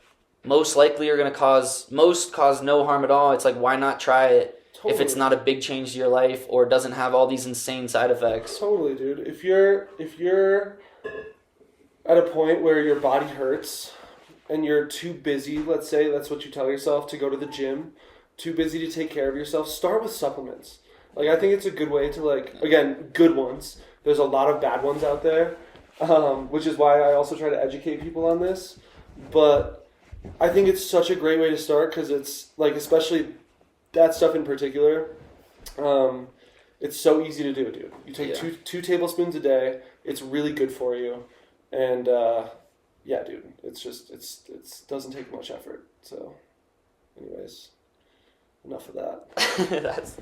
most likely are going to cause no harm at all. It's like, why not try it if it's not a big change to your life or doesn't have all these insane side effects? Totally, dude. If you're at a point where your body hurts and you're too busy, let's say that's what you tell yourself, to go to the gym, too busy to take care of yourself, start with supplements. Like, I think it's a good way to, like, again, good ones. There's a lot of bad ones out there, which is why I also try to educate people on this. But I think it's such a great way to start because it's, like, especially that stuff in particular, it's so easy to do, dude. You take two tablespoons a day. It's really good for you. And, yeah, dude, it's doesn't take much effort. So, anyways, enough of that. That's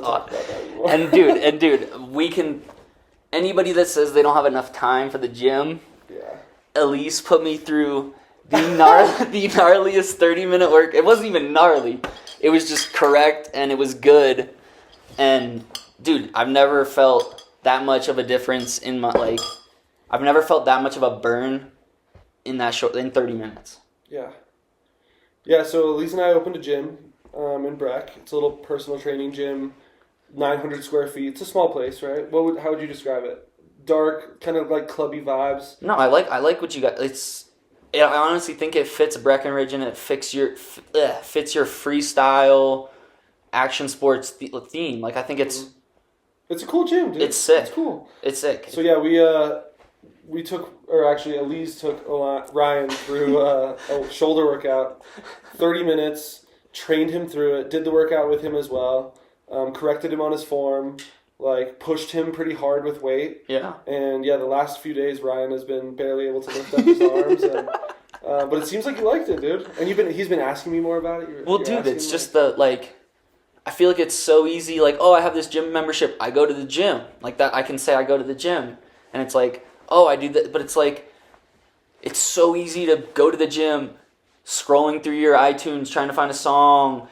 awesome. And dude, we can. Anybody that says they don't have enough time for the gym, at least put me through the gnarliest 30-minute work. It wasn't even gnarly. It was just correct and it was good. And dude, I've never felt that much of a difference in my like. I've never felt that much of a burn in 30 minutes. Yeah. Yeah. So Elise and I opened a gym in Breck. It's a little personal training gym. 900 square feet. It's a small place, right? How would you describe it? Dark, kind of like clubby vibes. No, I like what you got. I honestly think it fits Breckenridge and it fits your freestyle action sports theme. Like, I think it's a cool gym, dude. It's sick. It's cool. It's sick. So yeah, we took, or actually Elise took Ryan through a shoulder workout, 30 minutes, trained him through it, did the workout with him as well. Corrected him on his form, like pushed him pretty hard with weight. Yeah. And yeah, the last few days Ryan has been barely able to lift up his arms. And, but it seems like you liked it, dude. And he's been asking me more about it. Well, dude, it's just I feel like it's so easy. Like, oh, I have this gym membership. I go to the gym. Like that, I can say I go to the gym, and it's like, oh, I do that. But it's like, it's so easy to go to the gym, scrolling through your iTunes trying to find a song.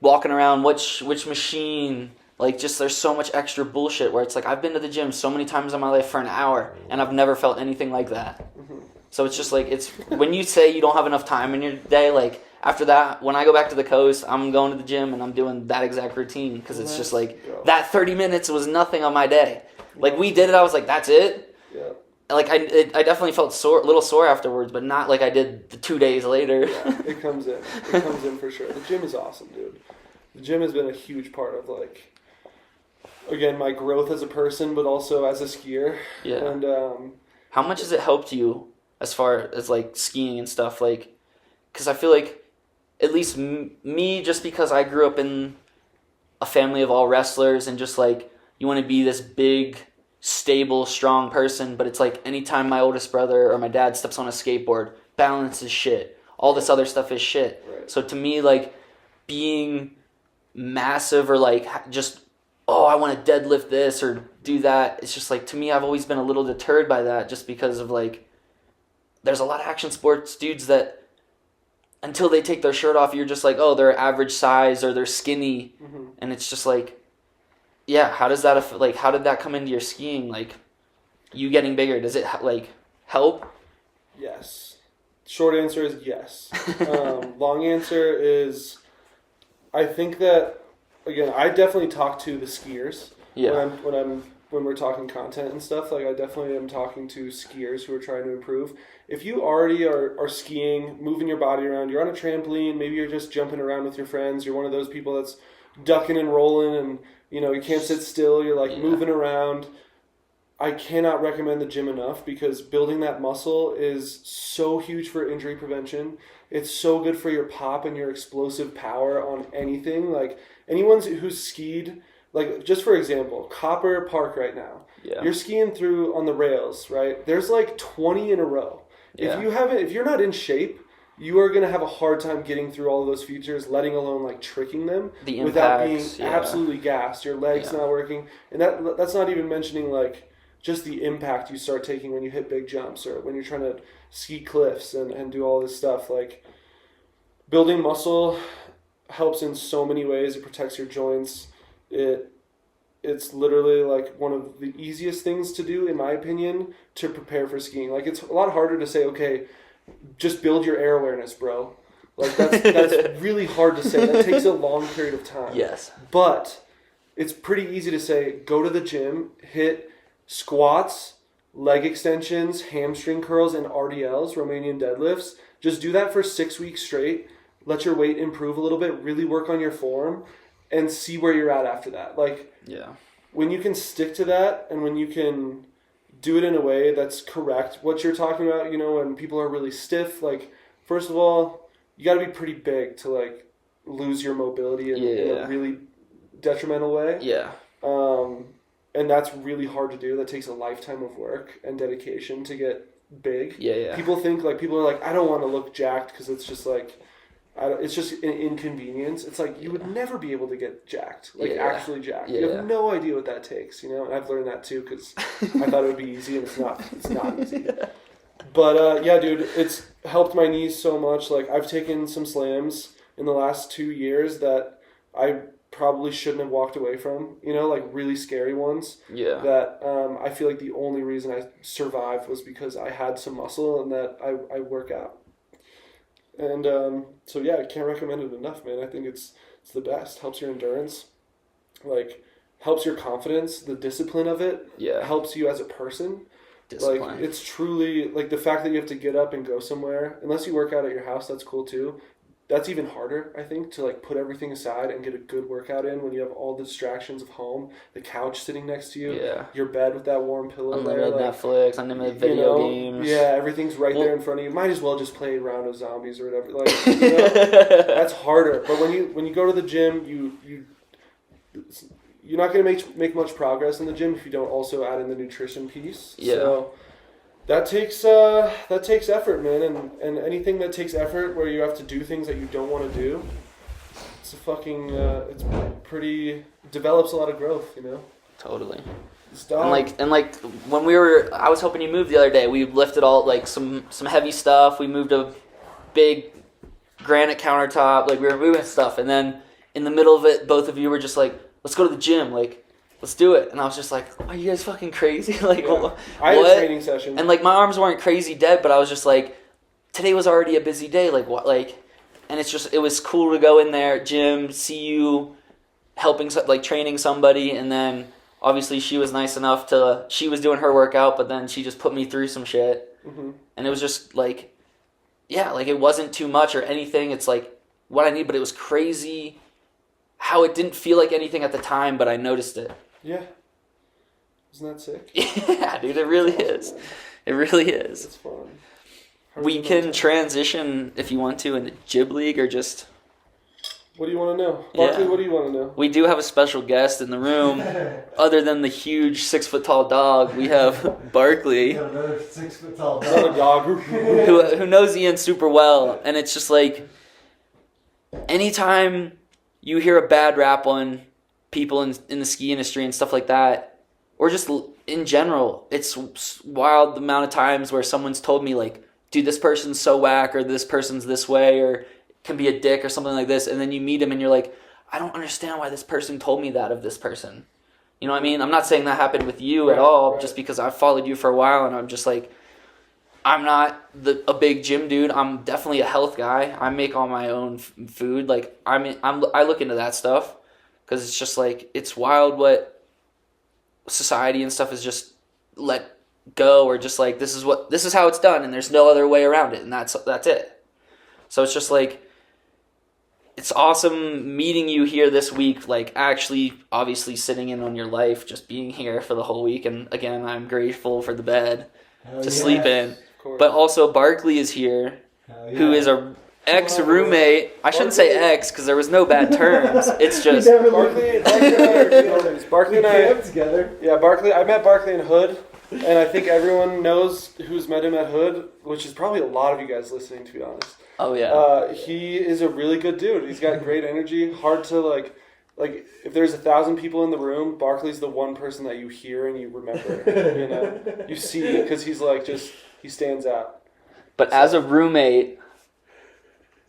Walking around, which machine, like, just there's so much extra bullshit where it's like, I've been to the gym so many times in my life for an hour, and I've never felt anything like that. Mm-hmm. So it's just like, it's, when you say you don't have enough time in your day, like, after that, when I go back to the coast, I'm going to the gym and I'm doing that exact routine, because it's just like, that 30 minutes was nothing on my day. Like, we did it, I was like, that's it? Yeah. Like, I definitely felt a little sore afterwards, but not like I did the 2 days later. Yeah, it comes in. It comes in for sure. The gym is awesome, dude. The gym has been a huge part of, like, again, my growth as a person, but also as a skier. Yeah. And how much has it helped you as far as, like, skiing and stuff? Like, because I feel like, at least me, just because I grew up in a family of all wrestlers and just, like, you want to be this big, stable, strong person, but it's like anytime my oldest brother or my dad steps on a skateboard, balance is shit. All this other stuff is shit. Right. So to me, like, being massive or like just, oh, I want to deadlift this or do that, it's just like, to me, I've always been a little deterred by that just because of, like, there's a lot of action sports dudes that until they take their shirt off, you're just like, oh, they're average size or they're skinny. Mm-hmm. And it's just like, yeah, how did that come into your skiing? Like, you getting bigger, does it, like, help? Yes. Short answer is yes. Long answer is, I think that, again, I definitely talk to the skiers. Yeah. When we're talking content and stuff, like, I definitely am talking to skiers who are trying to improve. If you already are skiing, moving your body around, you're on a trampoline, maybe you're just jumping around with your friends, you're one of those people that's ducking and rolling and, you know, you can't sit still, you're like moving around. I cannot recommend the gym enough because building that muscle is so huge for injury prevention. It's so good for your pop and your explosive power on anything. Like anyone who's skied, like just for example, Copper Park right now. Yeah. You're skiing through on the rails, right? There's like 20 in a row. Yeah. If you're not in shape, you are going to have a hard time getting through all of those features, letting alone like tricking them without being absolutely gassed. Your legs not working. And that's not even mentioning like just the impact you start taking when you hit big jumps or when you're trying to ski cliffs and do all this stuff. Like building muscle helps in so many ways. It protects your joints. It's literally like one of the easiest things to do, in my opinion, to prepare for skiing. Like it's a lot harder to say, okay, just build your air awareness, bro. Like that's really hard to say. That takes a long period of time. Yes. But it's pretty easy to say, go to the gym, hit squats, leg extensions, hamstring curls, and RDLs, Romanian deadlifts. Just do that for 6 weeks straight. Let your weight improve a little bit. Really work on your form and see where you're at after that. Like, when you can stick to that and when you can do it in a way that's correct, what you're talking about, you know, when people are really stiff, like, first of all, you got to be pretty big to, like, lose your mobility in a really detrimental way. Yeah. And that's really hard to do. That takes a lifetime of work and dedication to get big. Yeah. People are like, I don't want to look jacked because it's just like, it's just an inconvenience. It's like you would never be able to get jacked, actually jacked. You have no idea what that takes, you know. And I've learned that too because I thought it would be easy, and it's not. It's not easy. But dude, it's helped my knees so much. Like I've taken some slams in the last 2 years that I probably shouldn't have walked away from, you know, like really scary ones. Yeah. That I feel like the only reason I survived was because I had some muscle and that I work out. And so yeah, I can't recommend it enough, man. I think it's the best. Helps your endurance, like helps your confidence. The discipline of it helps you as a person. Discipline. Like it's truly like the fact that you have to get up and go somewhere. Unless you work out at your house, that's cool too. That's even harder, I think, to like put everything aside and get a good workout in when you have all the distractions of home, the couch sitting next to you, your bed with that warm pillow unlimited there, like, Netflix, unlimited video games. Yeah, everything's right there in front of you. Might as well just play a round of zombies or whatever. Like, you know, that's harder. But when you go to the gym, you're not going to make much progress in the gym if you don't also add in the nutrition piece. Yeah. So that takes effort, man, and anything that takes effort where you have to do things that you don't want to do, it's pretty develops a lot of growth, you know. Totally. And like when I was helping you move the other day, we lifted all like some heavy stuff. We moved a big granite countertop, like we were moving stuff, and then in the middle of it, both of you were just like, "Let's go to the gym," like. Let's do it. And I was just like, are you guys fucking crazy? Like, what? I had a training session. And, like, my arms weren't crazy dead, but I was just like, today was already a busy day. Like, what? Like, and it was cool to go in there, gym, see you helping, like, training somebody. And then, obviously, she was nice enough she was doing her workout, but then she just put me through some shit. Mm-hmm. And it was just, like, like, it wasn't too much or anything. It's, like, what I need, but it was crazy how it didn't feel like anything at the time, but I noticed it. Yeah. Isn't that sick? Yeah, dude, it really is. It really is. It's fun. We can transition, if you want to, into Jib League or just... What do you want to know? Barkley, what do you want to know? We do have a special guest in the room. Other than the huge 6-foot-tall dog, we have Barkley. Another 6-foot-tall dog. who knows Ian super well. And it's just like, anytime you hear a bad rap on people in the ski industry and stuff like that, or just in general, it's wild the amount of times where someone's told me like, dude, this person's so whack, or this person's this way, or can be a dick or something like this, and then you meet him and you're like, I don't understand why this person told me that of this person. You know what I mean? I'm not saying that happened with you at all, just because I've followed you for a while and I'm just like, I'm not a big gym dude. I'm definitely a health guy. I make all my own food. Like I look into that stuff. Because it's just like, it's wild what society and stuff is just let go, or just like, this is how it's done, and there's no other way around it, and that's it. So it's just like, it's awesome meeting you here this week, like actually obviously sitting in on your life, just being here for the whole week. And again, I'm grateful for the bed to sleep in. But also Barkley is here, who is a ex-roommate. I shouldn't say ex because there was no bad terms. It's just Barkley and I together. Yeah, I met Barkley in Hood, and I think everyone knows who's met him at Hood, which is probably a lot of you guys listening, to be honest. Oh yeah. He is a really good dude. He's got great energy. Hard to like if there's 1,000 people in the room, Barkley's the one person that you hear and you remember. You see because he's like he stands out. But as a roommate,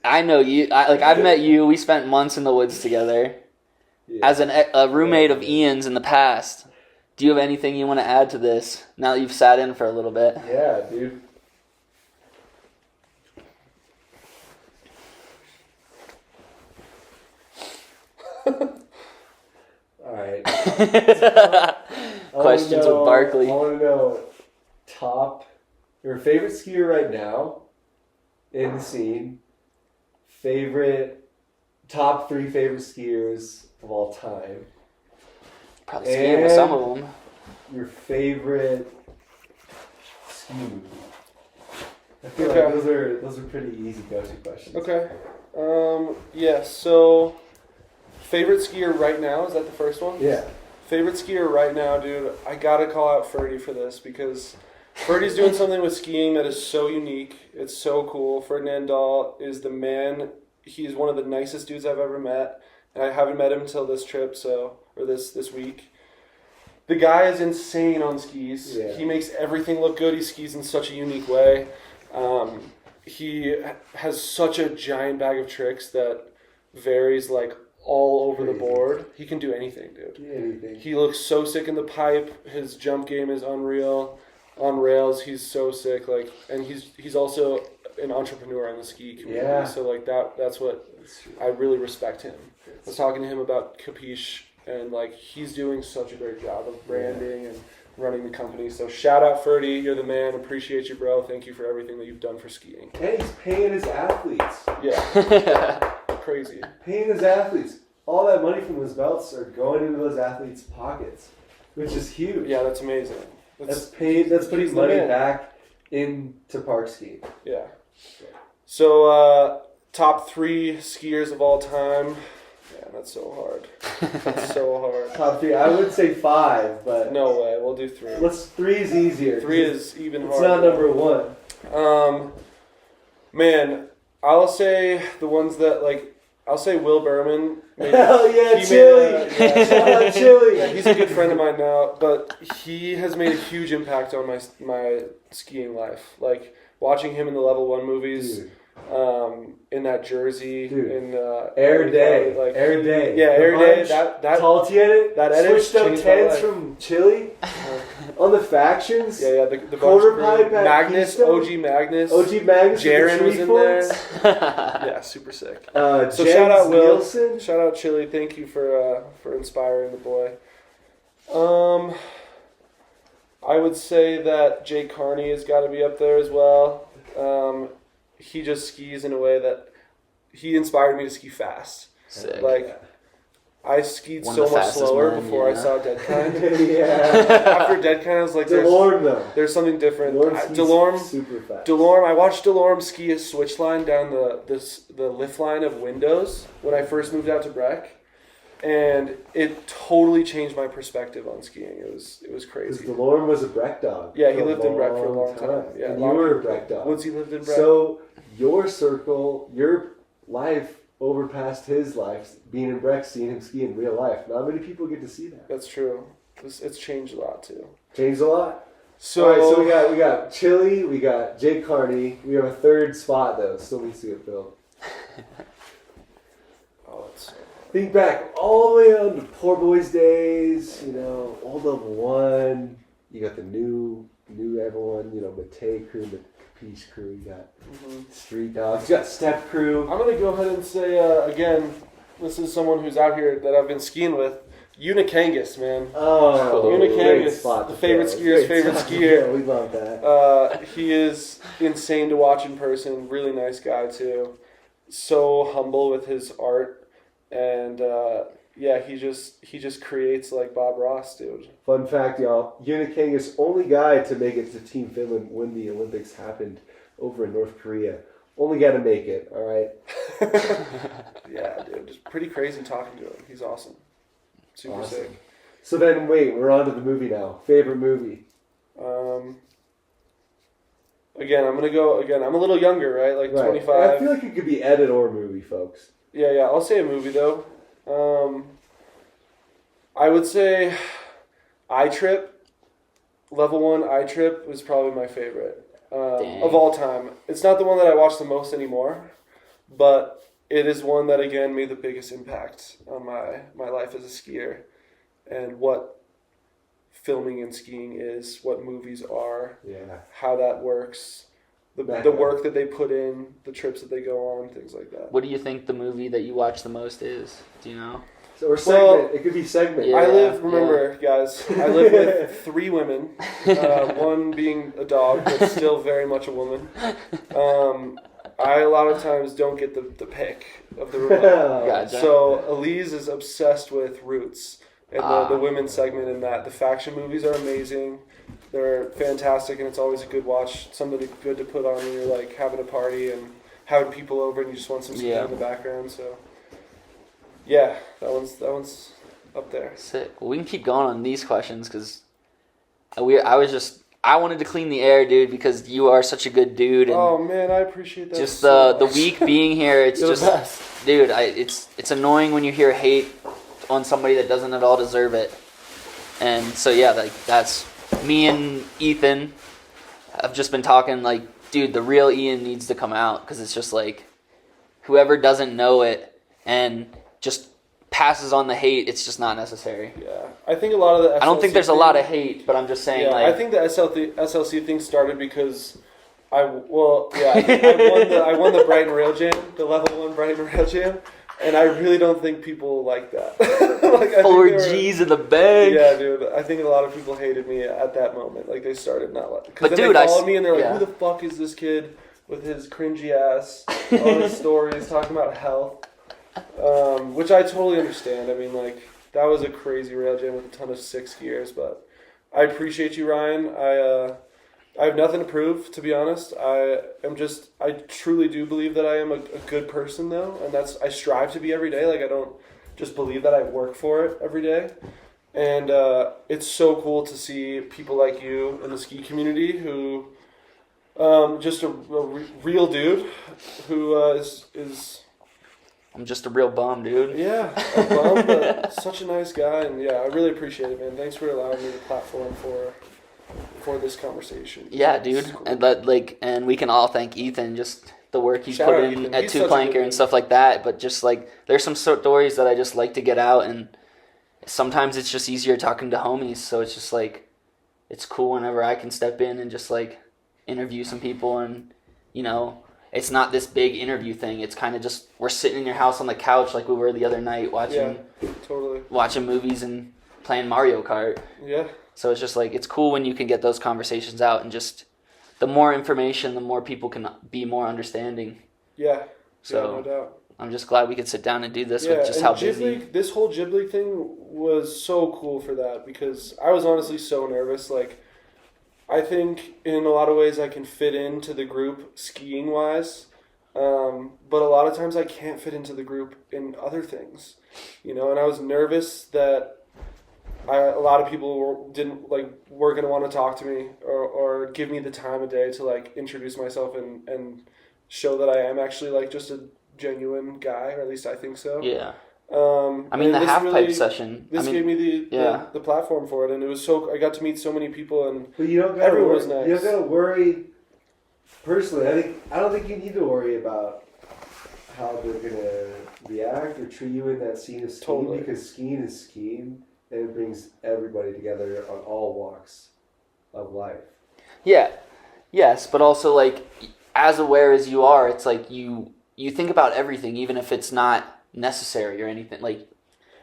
I know you. I've met you. We spent months in the woods together. Yeah. As a roommate of Ian's in the past, do you have anything you want to add to this now that you've sat in for a little bit? Yeah, dude. All right. Questions with Barkley. I want to know your favorite skier right now in the scene. Top 3 favorite skiers of all time. Probably skiing with some of them. Your favorite ski movie. I feel like those are pretty easy go-to questions. Okay. Yeah. So, favorite skier right now, is that the first one? Yeah. Favorite skier right now, dude. I gotta call out Ferdy for this because Ferdy's doing something with skiing that is so unique. It's so cool. Ferdinand Dahl is the man. He's one of the nicest dudes I've ever met, and I haven't met him until this trip, or this week. The guy is insane on skis. Yeah. He makes everything look good. He skis in such a unique way. He has such a giant bag of tricks that varies like all over the board. He can do anything, dude. Anything. He looks so sick in the pipe. His jump game is unreal. On rails, he's so sick. And he's also an entrepreneur in the ski community. Yeah. So that's what I really respect him. I was talking to him about Capiche, and he's doing such a great job of branding and running the company. So shout out Ferdy, you're the man. Appreciate you, bro. Thank you for everything that you've done for skiing. And he's paying his athletes. Yeah. Crazy. Paying his athletes. All that money from his belts are going into those athletes' pockets, which is huge. Yeah, that's amazing. That's putting money back into park skiing. Yeah. So, top 3 skiers of all time. Yeah, that's so hard. That's so hard. Top 3. I would say 5, but no way. We'll do 3. 3 is easier. 3 is even harder. It's not number 1. Man, I'll say the ones that I'll say Will Berman. Hell yeah, Chili! Shout out Chili! Yeah, he's a good friend of mine now, but he has made a huge impact on my skiing life. Watching him in the Level 1 movies, in that jersey, dude. In Air Day, Air Day. Yeah, Air Day. That Tall edit, that edit switched up tents from Chili on the factions. Yeah, the quarter pipe at Magnus, Keystone. OG Magnus. Jaren was in there. Yeah, super sick. So shout out Will. Nielsen. Shout out Chili. Thank you for inspiring the boy. I would say that Jake Carney has got to be up there as well. He just skis in a way that he inspired me to ski fast. Sick. I skied so much slower before I saw Dead Kind. Yeah. After Dead Kind, I was like, there's something different. Delorme, super fast. I watched Delorme ski a switch line down the lift line of Windows when I first moved out to Breck. And it totally changed my perspective on skiing. It was crazy. Because Delorme was a Breck dog. Yeah, he lived in Breck for a long time. Yeah, and you were a Breck dog. Woodsy lived in Breck. So your circle, your life overpassed his life being in Breck, seeing him ski in real life. Not many people get to see that. That's true. It's changed a lot too. Changed a lot. So, all right, so we got Chili, we got Jake Carney. We have a third spot though. Still needs to get filled. Think back all the way on to Poor Boys days, old Level 1. You got the new everyone, Matei crew, the Capiche crew. You got Street Dogs. You got Step Crew. I'm going to go ahead and say, again, this is someone who's out here that I've been skiing with. Unikangas, man. Oh, Unikangas, the favorite skier's favorite skier. Yeah, we love that. He is insane to watch in person. Really nice guy, too. so humble with his art, and yeah, he just creates like Bob Ross, dude. Fun fact, y'all. Uniking is only guy to make it to Team Finland when the Olympics happened over in North Korea. Only guy to make it, all right? Yeah, dude. Just pretty crazy talking to him. He's awesome. Super sick. So then, wait, we're on to the movie now. Favorite movie? Again, I'm a little younger, right? Like Right. 25. I feel like it could be edit or movie, folks. Yeah. I'll say a movie, though. I would say iTrip. Level 1 iTrip was probably my favorite of all time. It's not the one that I watch the most anymore, but it is one that, again, made the biggest impact on my life as a skier and what filming and skiing is, what movies are, how that works, the work that they put in, the trips that they go on, things like that. What do you think the movie that you watch the most is? Do you know? Or segment. It could be segment. Yeah, guys, I live with 3 women, one being a dog, but still very much a woman. I a lot of times don't get the pick of the remote. Gotcha. So Elise is obsessed with Roots and the women's segment in that. The faction movies are amazing. They're fantastic, and it's always a good watch. Something good to put on when you're like having a party and having people over and you just want some skiing in the background. So yeah, that one's up there. Sick. Well, we can keep going on these questions because I wanted to clean the air, dude, because you are such a good dude. And oh man, I appreciate that. just so the much. week being here, it's You're just, the best. dude. It's annoying when you hear hate on somebody that doesn't at all deserve it. And so yeah, like that's me and Ethan. I've just been talking like, dude, the real Ian needs to come out because it's just like whoever doesn't know it and just passes on the hate, it's just not necessary. Yeah, I think a lot of the SLC I don't think there's a lot of hate, but I'm just saying. Yeah, like, I think the SLC thing started because I won the Brighton Rail Jam, the level 1 Brighton Rail Jam, and I really don't think people like that. Like, I 4 think G's in the bank. Yeah, dude. I think a lot of people hated me at that moment. Like they started not like. But then dude, they followed me and they're like, yeah. "Who the fuck is this kid with his cringy ass, all his stories talking about health?" Which I totally understand. I mean, like, that was a crazy rail jam with a ton of sick skiers, but I appreciate you, Ryan. I have nothing to prove, to be honest. I truly do believe that I am a good person, though, and I strive to be every day. Like, I don't just believe that I work for it every day. And it's so cool to see people like you in the ski community who, just a real dude who is I'm just a real bum, dude. yeah, a bum, but such a nice guy, and yeah, I really appreciate it, man. Thanks for allowing me the platform for this conversation. Yeah, It's dude. cool. And we can all thank Ethan, just the work he's Shout put out in Ethan. at He's Two such a good Planker and dude. stuff like that. But just like, there's some stories that I just like to get out, and sometimes it's just easier talking to homies. So it's just like, it's cool whenever I can step in and just like interview some people, and you know, it's not this big interview thing. It's kind of just, we're sitting in your house on the couch like we were the other night watching movies and playing Mario Kart. Yeah. So it's just like, it's cool when you can get those conversations out, and just the more information, the more people can be more understanding. Yeah. So yeah, no doubt. I'm just glad we could sit down and do this with just and how Ghibli, busy. This whole Ghibli thing was so cool for that because I was honestly so nervous. Like, I think in a lot of ways I can fit into the group skiing wise, but a lot of times I can't fit into the group in other things, you know. And I was nervous that a lot of people were going to want to talk to me or give me the time of day to like introduce myself and show that I am actually like just a genuine guy, or at least I think so. Yeah. I mean, the half-pipe session. This gave me the platform for it, and it was so. I got to meet so many people, and But you don't gotta everyone worry, was nice. You don't gotta worry. Personally, I don't think you need to worry about how they're gonna react or treat you in that scene of skiing, Totally. because skiing is skiing, and it brings everybody together on all walks of life. Yeah. Yes, but also like, as aware as you are, it's like you think about everything, even if it's not necessary or anything. Like,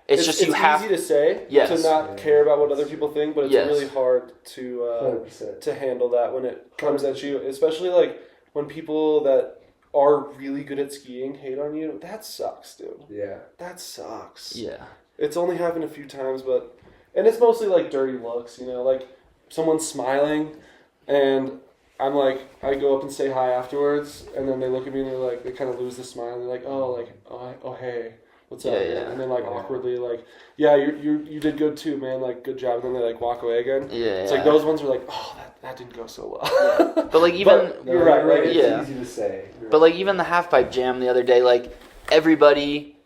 it's just you have. It's easy to say to not care about what other people think, but it's really hard to 100%. to handle that when it comes at you, especially like when people that are really good at skiing hate on you, that sucks, dude. Yeah. That sucks. Yeah. It's only happened a few times, and it's mostly like dirty looks, like someone's smiling and I'm like, I go up and say hi afterwards, and then they look at me and they're like, they kind of lose the smile and they're like, oh hey, what's up? Yeah. And then like awkwardly like, yeah, you did good too, man, like good job, and then they like walk away again. Yeah. It's like those ones are like, oh, that didn't go so well. But like even you're right, like, It's yeah. easy to say. But like even the half pipe jam the other day, like everybody,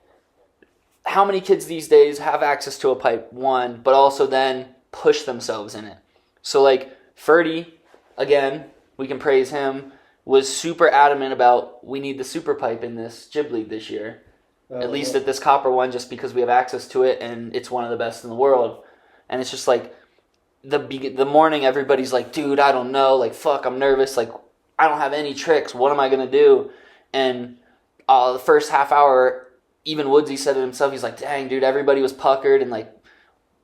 how many kids these days have access to a pipe? One, but also then push themselves in it. So like Ferdy, again, we can praise him, was super adamant about we need the super pipe in this Jib League this year. At least at this copper one, just because we have access to it and it's one of the best in the world. And it's just like the morning everybody's like, dude, I don't know, like fuck, I'm nervous, like I don't have any tricks, what am I gonna do? And the first half hour, even Woodsy said it himself, he's like, dang dude, everybody was puckered, and like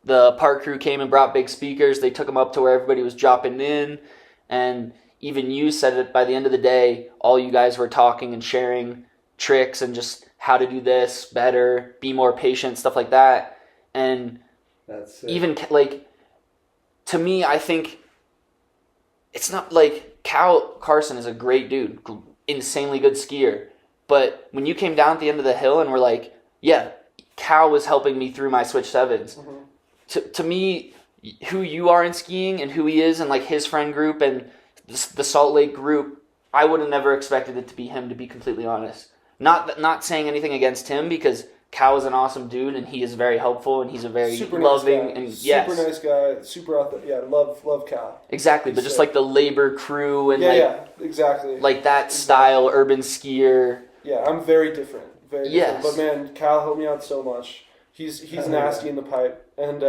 the park crew came and brought big speakers, they took them up to where everybody was dropping in, and even you said it, by the end of the day, all you guys were talking and sharing tricks and just how to do this better, be more patient, stuff like that. And that's even like, to me, I think it's not like Cal Carson is a great dude, insanely good skier. But when you came down at the end of the hill and were like, yeah, Cal was helping me through my switch sevens. Mm-hmm. To me, who you are in skiing and who he is and like his friend group and the Salt Lake group, I would have never expected it to be him, to be completely honest. Not saying anything against him, because Cal is an awesome dude and he is very helpful and he's a very super loving nice guy. and super nice guy, super authentic. Yeah, love Cal. Exactly, but just like the labor crew and exactly, like that style urban skier. Yeah, I'm very different. Very yes. different. But man, Cal helped me out so much. He's nasty in the pipe, and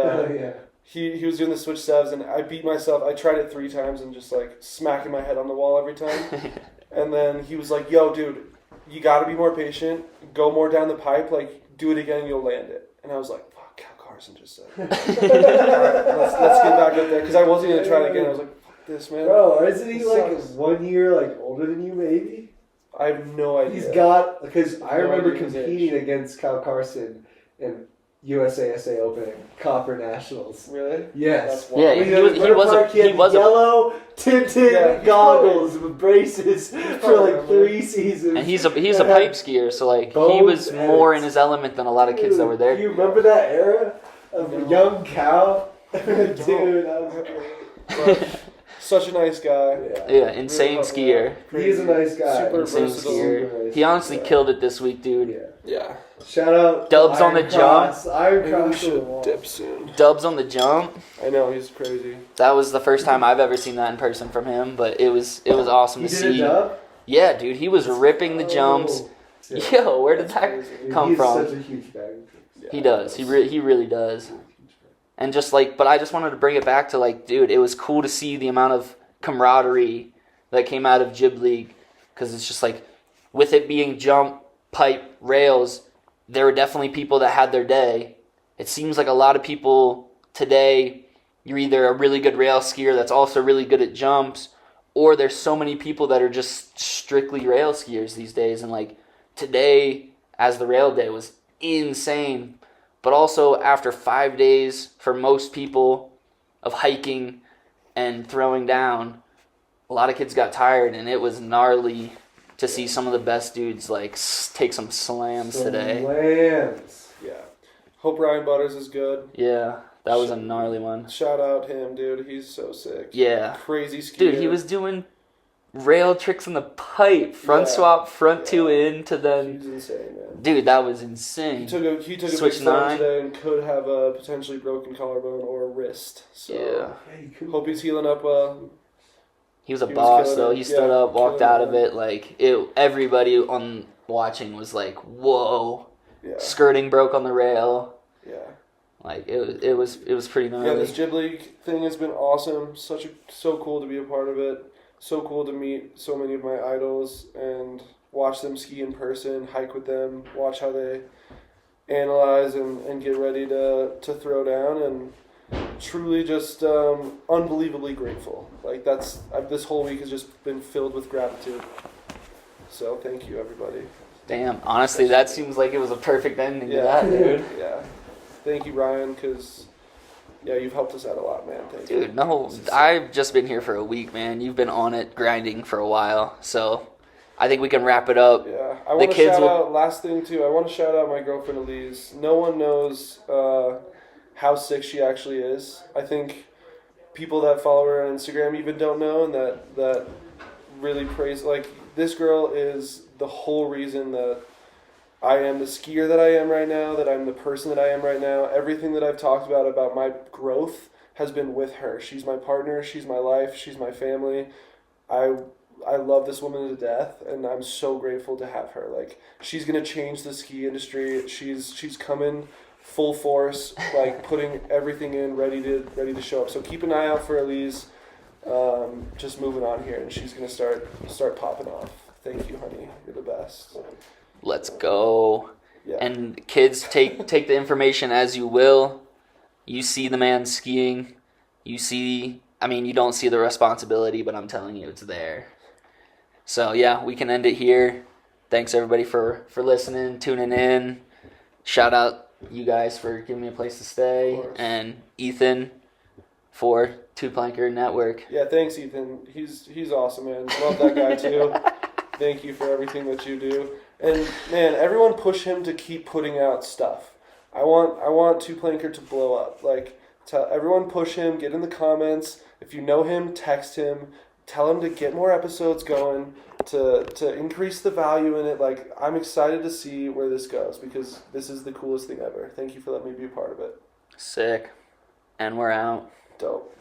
he was doing the switch sevs, and I beat myself. I tried it 3 times and just like smacking my head on the wall every time. And then he was like, "Yo, dude, you got to be more patient. Go more down the pipe. Like, do it again, you'll land it." And I was like, "Fuck, Cal Carson just said." All right, let's get back up there, because I wasn't gonna try it again. I was like, "Fuck this, man." Bro, isn't he like 1 year like older than you, maybe? I have no idea. He's got, because I No remember idea his competing age. against Cal Carson in USASA Open Copper Nationals. Really? Yes. That's wild. Yeah, he was a yellow tinted goggles with braces for like 3 seasons. and he's a pipe skier, so like he was more in his element than a lot of kids that were there. Do you remember that era of young Cal? Dude, such a nice guy. Yeah, insane Really skier. He is a nice guy. Super Insane versatile. skier. He honestly killed it this week, dude. Yeah. Shout out Dubs to on the Iron Cross. Iron Maybe we Cross to the should wall. dip soon. Dubs on the jump. I know, he's crazy. That was the first time I've ever seen that in person from him, but it was awesome He to did see. a dub? Yeah, dude, he was ripping the jumps. Yeah. Yo, where did That's that crazy. come He's from? such a huge bag of tricks. He does. He really does. And just like, but I just wanted to bring it back to like, dude, it was cool to see the amount of camaraderie that came out of Jib League, because it's just like, with it being jump, pipe, rails, there were definitely people that had their day. It seems like a lot of people today, you're either a really good rail skier that's also really good at jumps, or there's so many people that are just strictly rail skiers these days. And like today, as the rail day, was insane. But also after 5 days for most people of hiking and throwing down, a lot of kids got tired, and it was gnarly to see some of the best dudes like take some slams today. Slams. Yeah. Hope Ryan Butters is good. Yeah, that was a gnarly one. Shout out him, dude. He's so sick. Yeah. Crazy skier. Dude, he was doing rail tricks in the pipe. Front swap, front 2 in to then... He's insane, man. Dude, that was insane. He took a Switch big slam 9. today and could have a potentially broken collarbone or a wrist. So Yeah. hope he's healing up well. He was a He was boss, killing though. it. He stood Yeah, up, walked killing out it. of it. Like, everybody on watching was like, whoa. Yeah. Skirting broke on the rail. Yeah. Like, it was pretty gnarly. Yeah, this Jib League thing has been awesome. So cool to be a part of it. So cool to meet so many of my idols and watch them ski in person, hike with them, watch how they analyze and get ready to throw down, and truly just unbelievably grateful. Like this whole week has just been filled with gratitude. So thank you, everybody. Damn, honestly, that seems like it was a perfect ending to that, dude. Yeah. Thank you, Ryan, because, yeah, you've helped us out a lot, man. Thank you. Dude, no, I've just been here for a week, man. You've been on it, grinding for a while. So I think we can wrap it up. Yeah. I want to shout out, last thing, too, I want to shout out my girlfriend, Elise. No one knows how sick she actually is. I think people that follow her on Instagram even don't know, and that really praise, like, this girl is the whole reason that I am the skier that I am right now, that I'm the person that I am right now. Everything that I've talked about my growth has been with her. She's my partner, she's my life, she's my family. I love this woman to death, and I'm so grateful to have her. Like, she's gonna change the ski industry. She's coming full force, like putting everything in, ready to show up. So keep an eye out for Elise. Just moving on here, and she's gonna start popping off. Thank you, honey. You're the best. Let's go. Yeah. And kids, take the information as you will. You see the man skiing. You don't see the responsibility, but I'm telling you, it's there. So, yeah, we can end it here. Thanks, everybody, for listening, tuning in. Shout out you guys for giving me a place to stay. And Ethan for Two Planker Network. Yeah, thanks, Ethan. He's awesome, man. Love that guy, too. Thank you for everything that you do. And, man, everyone push him to keep putting out stuff. I want Two Planker to blow up. Like, everyone push him, get in the comments. If you know him, text him. Tell him to get more episodes going, to increase the value in it. Like, I'm excited to see where this goes, because this is the coolest thing ever. Thank you for letting me be a part of it. Sick. And we're out. Dope.